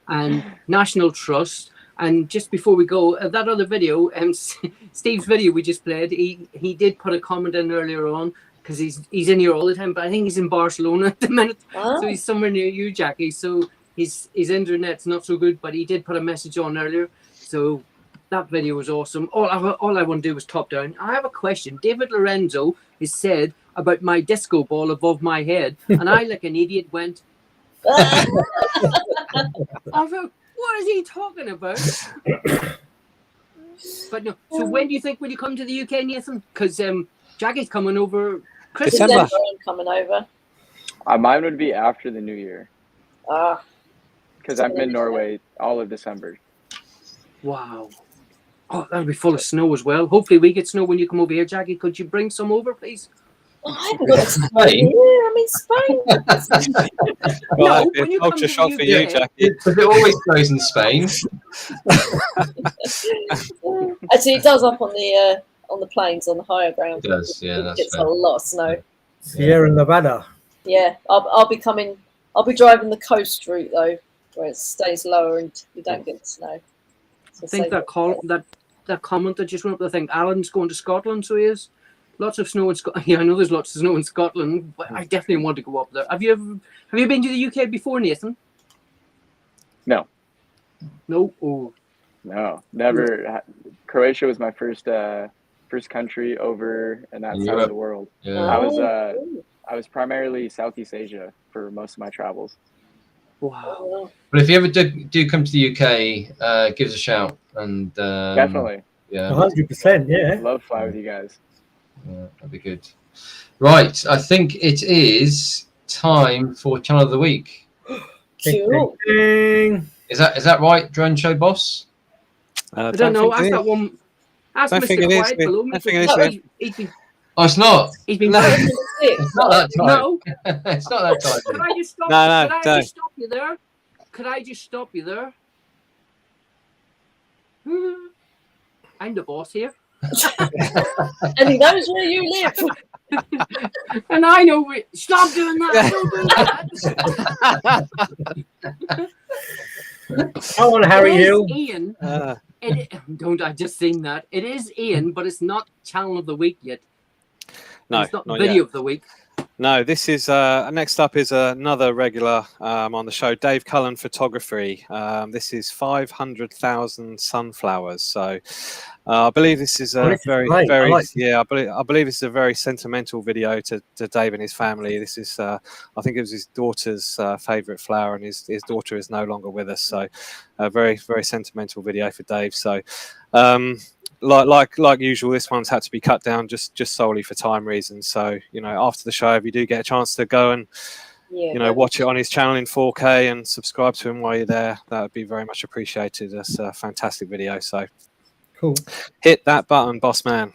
S3: and National Trust. And just before we go, that other video, Steve's video we just played, he did put a comment in earlier on because he's in here all the time, but I think he's in Barcelona at the minute.
S5: Ah.
S3: So he's somewhere near you, Jackie. So his internet's not so good, but he did put a message on earlier. So that video was awesome. All I want to do was top down. I have a question. David Lorenzo has said about my disco ball above my head, and I, like an idiot, went, I thought, what is he talking about? But no. So when do you think will you come to the UK, Nathan? Because Jackie's coming over Christmas.
S4: December.
S5: I'm coming over.
S7: Mine would be after the New Year
S5: Ah,
S7: because I'm in Norway all of December.
S3: Wow. Oh, that'll be full of snow as well. Hopefully we get snow when you come over here, Jackie. Could you bring some over, please?
S5: I haven't got a
S2: Spain?
S5: Yeah, I'm in Spain.
S4: Well, that'd
S3: No,
S4: be
S3: when
S4: a
S3: you come
S4: culture
S3: to
S4: shock
S3: the
S4: for you,
S3: UK,
S4: Jackie.
S2: Because it always snows in Spain.
S5: Actually, it does up on the plains, on the higher ground.
S2: It does, yeah, that's
S5: It's a
S2: fair.
S5: lot of snow.
S1: Sierra Nevada.
S5: Yeah, I'll be driving the coast route though, where it stays lower and you don't get the snow. So
S3: I think that comment that just went up, I think Alan's going to Scotland, so he is. Lots of snow in Scotland. Yeah, I know there's lots of snow in Scotland, but I definitely want to go up there. Have you been to the UK before, Nathan?
S7: No.
S3: No? Oh.
S7: No, never. Croatia was my first country over in that side of the world.
S2: Yeah.
S7: I was primarily Southeast Asia for most of my travels.
S3: Wow.
S2: But if you ever do come to the UK, give us a shout. And
S7: Definitely.
S2: Yeah.
S1: 100%, yeah.
S7: Love to fly with you guys.
S2: Yeah, that'd be good. Right, I think it is time for Channel of the Week.
S5: Cool.
S1: Ding.
S2: Is that right, Drone Show Boss?
S3: I don't know. Ask that one. Ask
S4: Don't think
S3: Mr.
S4: it is,
S3: Quiet
S4: mate.
S3: below me.
S4: Don't think it is,
S3: He's been.
S2: Oh, it's not.
S3: He's been.
S2: No.
S5: It's
S2: It's not that time.
S3: No.
S2: It's not that time.
S3: Could I just stop?
S4: No,
S3: could I
S4: don't.
S3: just stop you there? Could I just stop you there? I'm the boss here.
S5: And he knows where you live.
S3: And I know where. Stop doing that. Don't do that.
S1: I want Harry
S3: It is
S1: Hill.
S3: Ian. Don't I just seen that? It is Ian, but it's not Channel of the Week yet.
S4: No,
S3: It's not
S4: not
S3: Video
S4: yet.
S3: of the Week.
S4: No, this is next up is another regular on the show, Dave Cullen Photography. This is 500,000 sunflowers. So I believe this is a
S1: this is
S4: very,
S1: great.
S4: very
S1: I like
S4: I believe this is a very sentimental video to Dave and his family. This is I think it was his daughter's favourite flower, and his daughter is no longer with us. So a very, very sentimental video for Dave. So. Like usual, this one's had to be cut down just solely for time reasons. So, after the show, if you do get a chance to go and, watch it on his channel in 4K and subscribe to him while you're there, that would be very much appreciated. That's a fantastic video. So
S1: Cool.
S4: hit that button, boss man.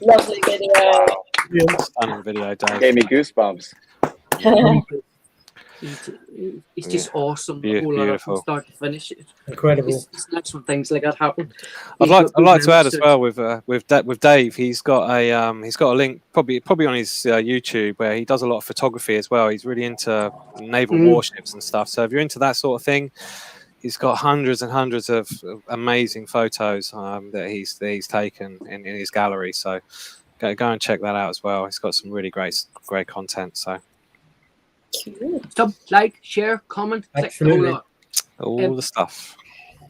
S5: Lovely video.
S7: Wow.
S4: Stunning video, Dave.
S7: Gave me goosebumps.
S3: It's just awesome. The whole lot
S4: Beautiful.
S3: from start to finish.
S1: Incredible.
S3: It's nice when things like that happen.
S4: I'd like to add as well with Dave. He's got a link probably on his YouTube where he does a lot of photography as well. He's really into naval warships and stuff. So if you're into that sort of thing, he's got hundreds and hundreds of amazing photos that he's taken in his gallery. So go and check that out as well. He's got some really great content. So
S3: sub, like, share, comment, click the whole lot.
S4: All the stuff.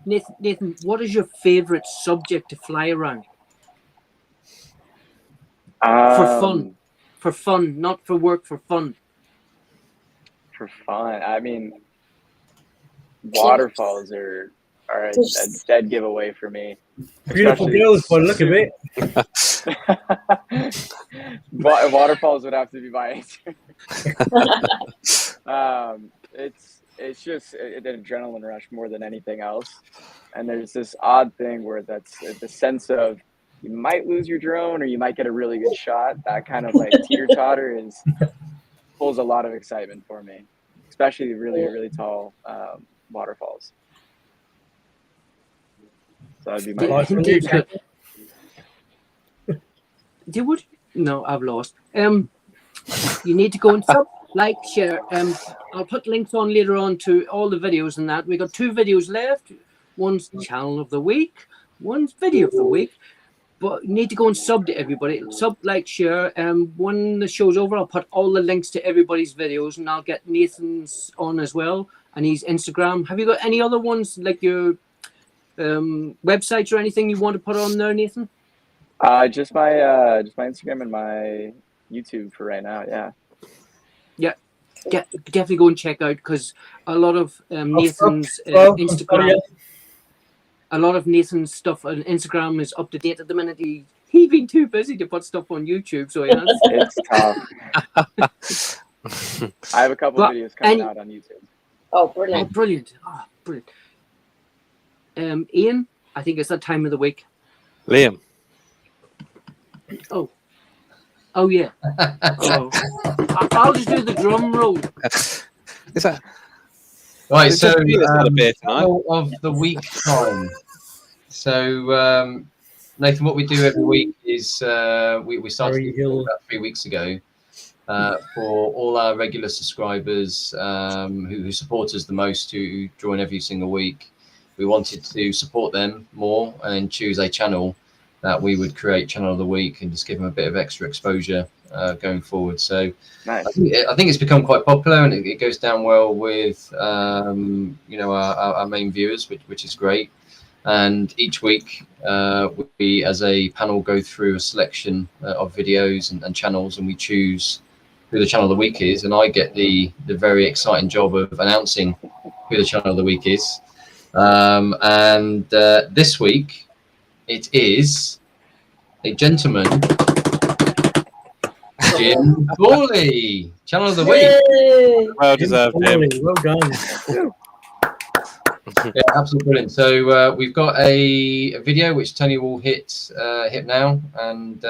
S3: Nathan, what is your favorite subject to fly around? For fun, not for work, for fun.
S7: For fun. I mean, waterfalls are a dead giveaway for me.
S1: Beautiful girls, by the look of it.
S7: Waterfalls would have to be my answer. It's just an adrenaline rush more than anything else. And there's this odd thing where that's the sense of you might lose your drone or you might get a really good shot. That kind of like teeter-totter pulls a lot of excitement for me, especially really, really tall waterfalls. So that'd be my
S3: No, I've lost. You need to go and sub, like, share. I'll put links on later on to all the videos and that. We got 2 videos left. One's channel of the week, one's video of the week. But you need to go and sub to everybody. Sub, like, share. When the show's over, I'll put all the links to everybody's videos, and I'll get Nathan's on as well, and his Instagram. Have you got any other ones, like your websites or anything you want to put on there, Nathan?
S7: Just my Instagram and my YouTube for right now. Yeah.
S3: Definitely go and check out, because a lot of Nathan's Instagram, a lot of Nathan's stuff on Instagram is up to date at the minute. He's been too busy to put stuff on YouTube, so he has.
S7: It's tough. I have a couple of videos coming out on YouTube.
S5: Oh, brilliant!
S3: Brilliant! Ian, I think it's that time of the week.
S4: Liam.
S3: Oh yeah. I'll just do the drum roll.
S4: Is that
S2: right? So
S4: a bit
S2: of the week time. So Nathan, what we do every week is we started about 3 weeks ago for all our regular subscribers who support us the most, who join every single week. We wanted to support them more and choose a channel that we would create channel of the week and just give them a bit of extra exposure going forward. So
S7: nice.
S2: I think it's become quite popular, and it goes down well with our main viewers, which is great. And each week we as a panel go through a selection of videos and channels, and we choose who the channel of the week is, and I get the very exciting job of announcing who the channel of the week is. And this week it is a gentleman, Jim Bawley, channel of the week.
S4: Well deserved, Jim.
S1: Well done.
S2: Yeah, absolutely brilliant. So we've got a video which Tony will hit now, and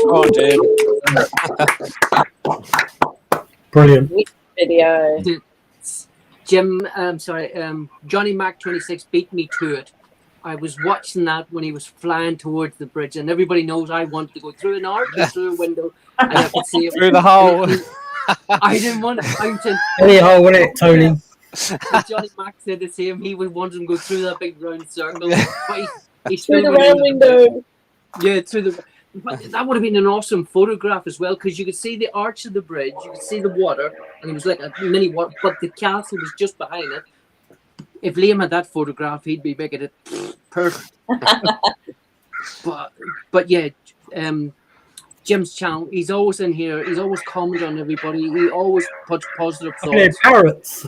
S4: Go on, Jim.
S1: Brilliant.
S5: Video.
S3: Jim, Johnny Mac 26 beat me to it. I was watching that when he was flying towards the bridge, and everybody knows I want to go through an arch or through a window, and I could see it
S4: Through the hole.
S3: I didn't want to fountain.
S1: Any hole in it, Tony.
S3: Johnny Mac said the same. He was wanting to go through that big round circle, but he
S5: Through the round window.
S3: Yeah, through the. But that would have been an awesome photograph as well, because you could see the arch of the bridge, you could see the water, and it was like a mini water, but the castle was just behind it. If Liam had that photograph, he'd be making it perfect. but yeah, Jim's channel, he's always in here. He's always commenting on everybody. He always puts positive thoughts.
S1: Parrots.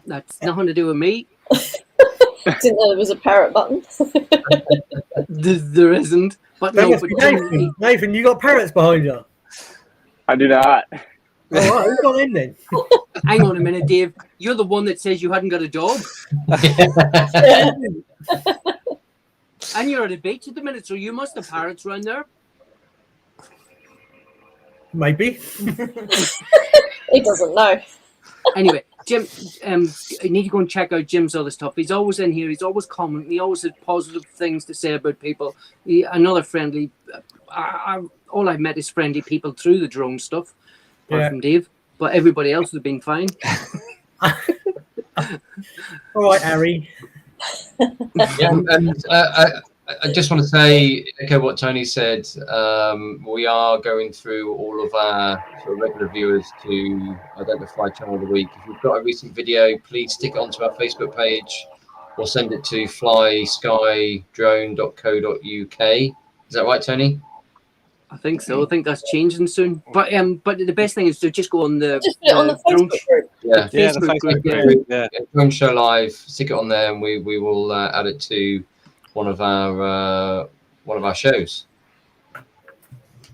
S3: That's nothing to do with me.
S5: Didn't know there was a parrot button.
S3: There isn't. But no, but
S1: Nathan, you got parrots behind you.
S7: I do not.
S1: All right, who's got in then?
S3: Hang on a minute, Dave. You're the one that says you hadn't got a job. And you're at a beach at the minute, so you must have parrots around there.
S1: Maybe.
S5: He doesn't know.
S3: Anyway, Jim, you need to go and check out Jim's other stuff. He's always in here. He's always commenting. He always has positive things to say about people. Another friendly. All I've met is friendly people through the drone stuff, apart from Dave. But everybody else has been fine.
S1: All right, Harry.
S2: Yeah, and I just want to say, echo what Tony said. We are going through all of our sort of regular viewers to identify channel of the week. If you've got a recent video, please stick it onto our Facebook page or send it to flyskyDrone.co.uk. Is that right, Tony?
S3: I think so. I think that's changing soon. But the best thing is to just go on the
S5: Facebook group.
S2: Yeah,
S3: Facebook
S2: the
S3: group.
S2: group. Yeah. Drone Show Live. Stick it on there, and we will add it to one of our shows.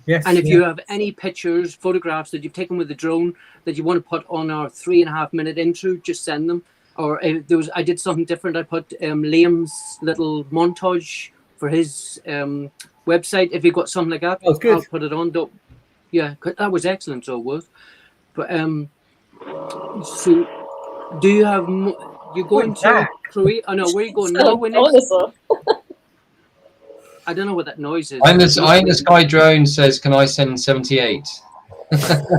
S1: Yes.
S3: And if you have any pictures, photographs that you've taken with the drone that you want to put on our 3.5-minute intro, just send them. Or I did something different. I put Liam's little montage for his website. If you've got something like that,
S1: good.
S3: I'll put it on. Yeah, that was excellent. So it was. But so do you have? You going to Croatia? Oh no, where are you going? Norway next? I don't know what that noise is.
S2: I'm the Sky Drone says, "Can I send 78?"
S5: Might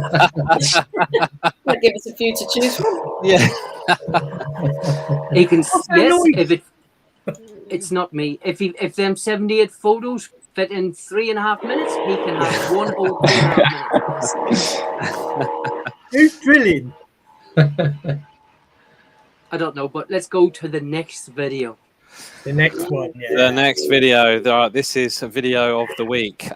S5: give us a few to choose from.
S4: Yeah.
S3: He can. Yes, if it's not me. If them 78 photos fit in 3.5 minutes, he can have one whole 3.5 minutes.
S1: Who's drilling?
S3: I don't know, but let's go to the next video.
S1: The next one, yeah.
S4: The next video. This is a video of the week. It's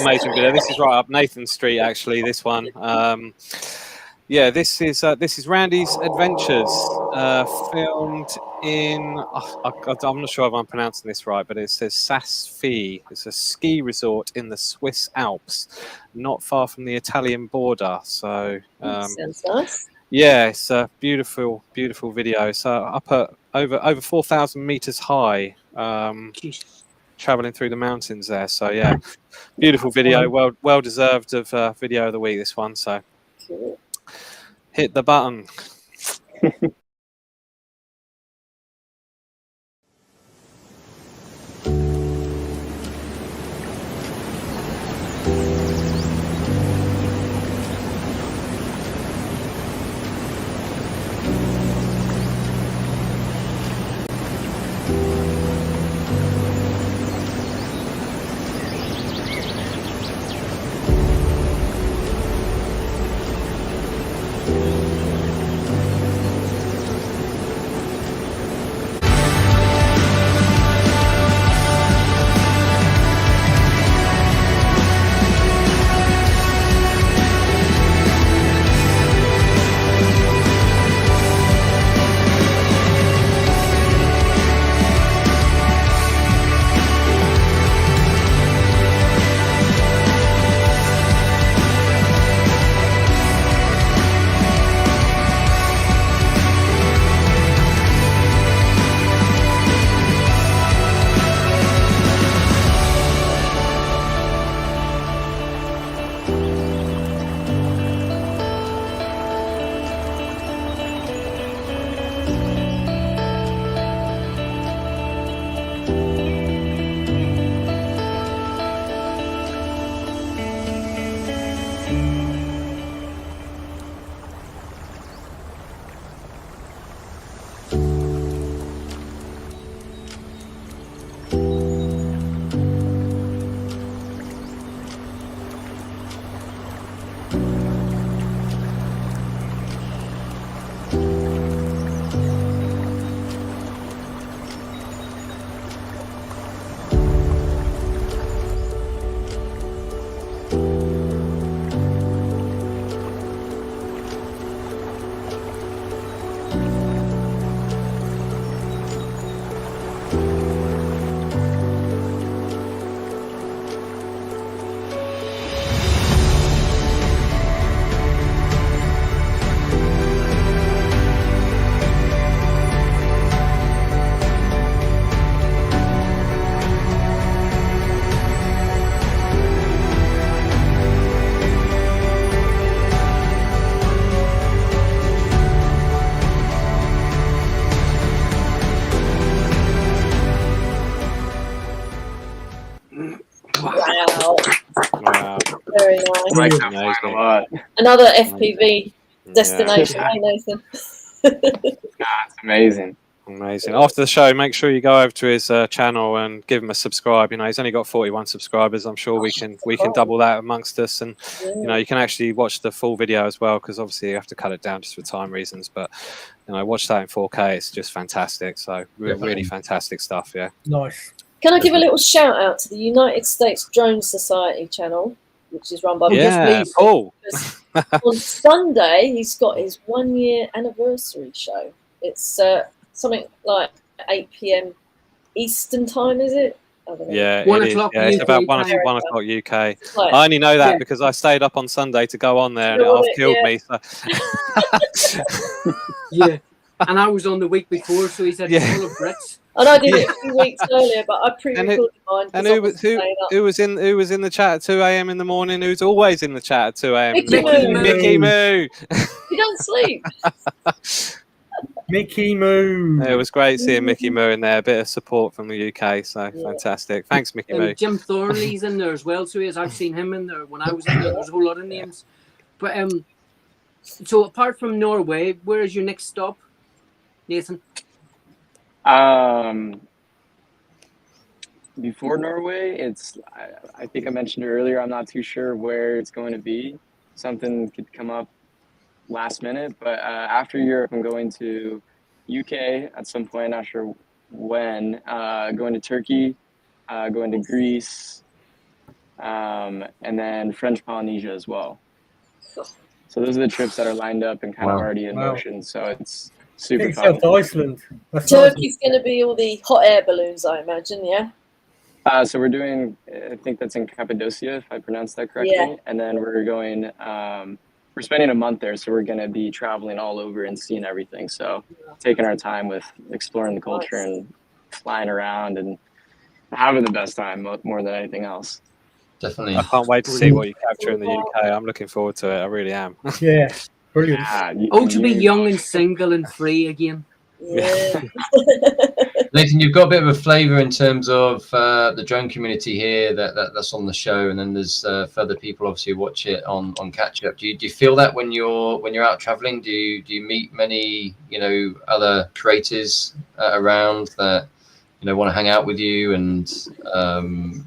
S4: amazing video. This is right up Nathan Street, actually. This one. Yeah, this is Randy's Adventures, filmed in. I'm not sure if I'm pronouncing this right, but it says Saas-Fee. It's a ski resort in the Swiss Alps, not far from the Italian border. So,
S5: sounds nice.
S4: yeah, it's a beautiful, beautiful video. So up at over 4,000 meters high, traveling through the mountains there. So yeah, beautiful video. Well deserved of video of the week. This one. So.
S5: Cool.
S4: Hit the button.
S7: like
S1: brilliant.
S7: that flying a lot.
S5: Another FPV destination,
S3: Yeah.
S5: hey Nathan?
S7: It's amazing.
S4: Amazing. After the show, make sure you go over to his channel and give him a subscribe. You know, he's only got 41 subscribers. I'm sure we can double that amongst us, and you know, you can actually watch the full video as well, because obviously you have to cut it down just for time reasons. But you know, watch that in 4K. It's just fantastic. So really fantastic stuff. Yeah.
S1: Nice.
S5: Can I give a little shout out to the United States Drone Society channel, which is run by
S4: Paul.
S5: On Sunday, he's got his 1 year anniversary show. It's something like 8 p.m. Eastern time, is it? I don't know.
S4: Yeah,
S3: 1
S4: it is.
S3: o'clock
S4: Yeah, it's
S3: UK
S4: about
S3: time.
S4: 1 o'clock UK.
S5: Like,
S4: I only know that because I stayed up on Sunday to go on there, and it half killed me. So.
S3: Yeah, and I was on the week before, so he's had full of Brits.
S5: And I did it a few weeks earlier, but I pre-recorded mine.
S4: And who was in the chat at 2 a.m. in the morning? Who's always in the chat at 2 a.m. in the morning? Mickey Moo.
S5: You don't sleep.
S1: Mickey Moo.
S4: It was great seeing Mickey Moo in there. A bit of support from the UK, so fantastic. Thanks, Mickey Moo.
S3: Jim Thornley's in there as well, so I've seen him in there when I was in there. There's a whole lot of names. But so apart from Norway, where is your next stop, Nathan?
S7: Before Norway, it's I think I mentioned earlier, I'm not too sure where it's going to be. Something could come up last minute, but after Europe, I'm going to UK at some point, not sure when, going to Turkey, going to Greece, and then French Polynesia as well. So those are the trips that are lined up and kind of already in motion, so it's super fun.
S1: To Iceland.
S5: Turkey's going to be all the hot air balloons, I imagine, yeah?
S7: So we're doing, I think that's in Cappadocia, if I pronounced that correctly.
S5: Yeah.
S7: And then we're going, we're spending a month there, so we're going to be traveling all over and seeing everything. So taking our time with exploring the culture and flying around and having the best time more than anything else.
S2: Definitely.
S4: I can't wait to see what you capture in the UK. I'm looking forward to it. I really am.
S1: Yeah, brilliant.
S3: To be young and single and free again.
S5: Yeah.
S2: Nathan, you've got a bit of a flavour in terms of the drone community here that's on the show, and then there's further people obviously who watch it on catch up. Do you feel that when you're out travelling? Do you meet many other creators around that want to hang out with you, and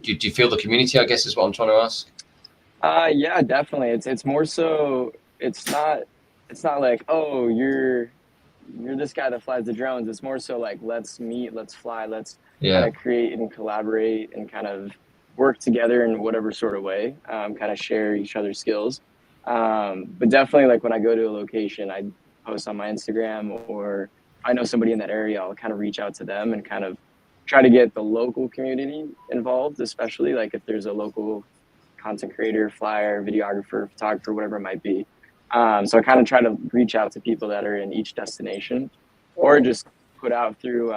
S2: do you feel the community, I guess, is what I'm trying to ask?
S7: Yeah, definitely. It's more so, it's not like, oh, you're this guy that flies the drones. It's more so like, let's meet, let's fly, let's kind of create and collaborate and kind of work together in whatever sort of way, kind of share each other's skills. But definitely, like, when I go to a location, I post on my Instagram, or if I know somebody in that area, I'll kind of reach out to them and kind of try to get the local community involved, especially like if there's a local content creator, flyer, videographer, photographer, whatever it might be. So I kind of try to reach out to people that are in each destination, or just put out through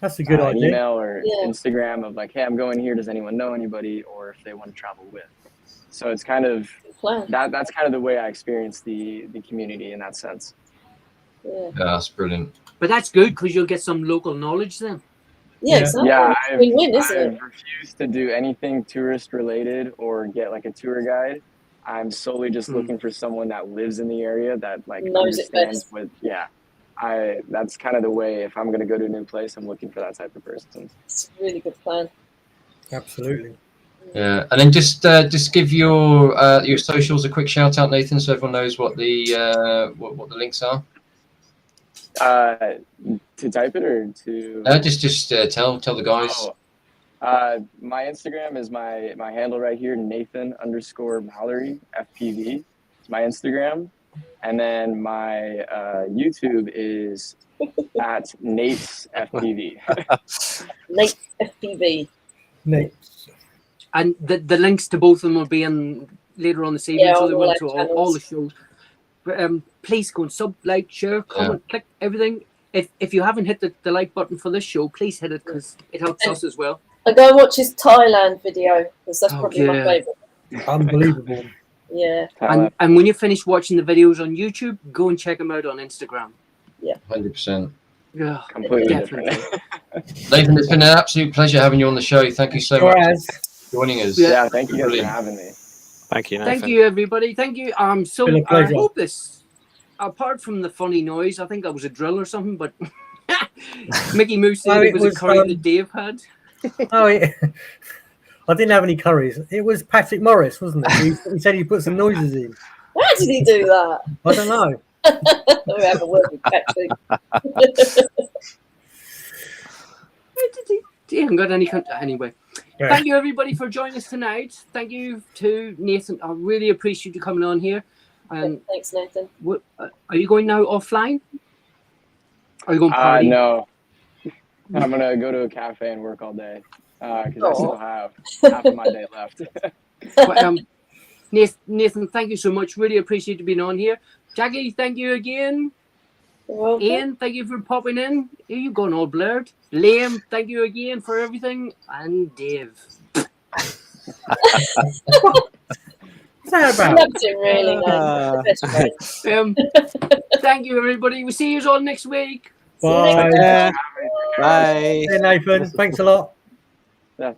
S1: that's a good idea.
S7: Email or Instagram of like, hey, I'm going here. Does anyone know anybody? Or if they want to travel with. So it's kind of that's kind of the way I experience the community in that sense.
S5: Yeah,
S2: that's brilliant.
S3: But that's good because you'll get some local knowledge then.
S5: Yeah, exactly.
S7: Yeah,
S5: I've
S7: refused to do anything tourist related or get like a tour guide. I'm solely just looking for someone that lives in the area that like
S5: knows it best.
S7: That's kind of the way. If I'm going to go to a new place, I'm looking for that type of person.
S5: It's a really good plan.
S1: Absolutely.
S2: Yeah, and then just give your socials a quick shout out, Nathan, so everyone knows what the links are.
S7: To type it or to
S2: just tell the guys.
S7: My Instagram is my handle right here, NATHANxMALLORY FPV. It's my Instagram, and then my YouTube is at Nate's FPV.
S5: Nate's FPV.
S1: Nate.
S3: And the links to both of them will be in later on this evening, so they will to all the shows. But please go and sub, like, share, comment, click everything. If you haven't hit the like button for this show, please hit it because it helps us as well.
S5: And go and watch his Thailand video because that's probably my favourite.
S1: Unbelievable.
S5: Yeah.
S3: And when you finish watching the videos on YouTube, go and check them out on Instagram.
S5: Yeah.
S2: 100%.
S3: Yeah,
S7: completely
S3: definitely.
S7: different.
S2: Nathan, it's been an absolute pleasure having you on the show. Thank you so much for joining us.
S7: Yeah, thank you guys for having me.
S4: Thank you, Nathan.
S3: Thank you, everybody. Thank you. So
S1: Been a
S3: I
S1: pleasure.
S3: hope this, apart from the funny noise, I think that was a drill or something, but Mickey Moose said
S1: No,
S3: it
S1: it
S3: was a
S1: was,
S3: curry that Dave had.
S1: Oh, I didn't have any curries. It was Patrick Morris, wasn't it? He said he put some noises in.
S5: Why did he do that?
S1: I don't know.
S5: We have a word with Patrick.
S3: He hasn't got any anyway.
S1: Yeah.
S3: Thank you, everybody, for joining us tonight. Thank you to Nathan. I really appreciate you coming on here. And
S5: Thanks, Nathan.
S3: are you going now offline? Are you going party?
S7: No. I'm going to go to a cafe and work all day because I still have half of my day left.
S3: But, Nathan, thank you so much. Really appreciate you being on here. Jackie, thank you again. Ian, thank you for popping in. You've gone all blurred. Liam, thank you again for everything. And Dave.
S1: What's that about?
S5: Loved him, really, man. Best friend.
S3: Thank you, everybody. We'll see you all next week.
S1: Bye.
S4: Bye.
S1: Hey, Nathan. Thanks a lot.
S7: Yeah.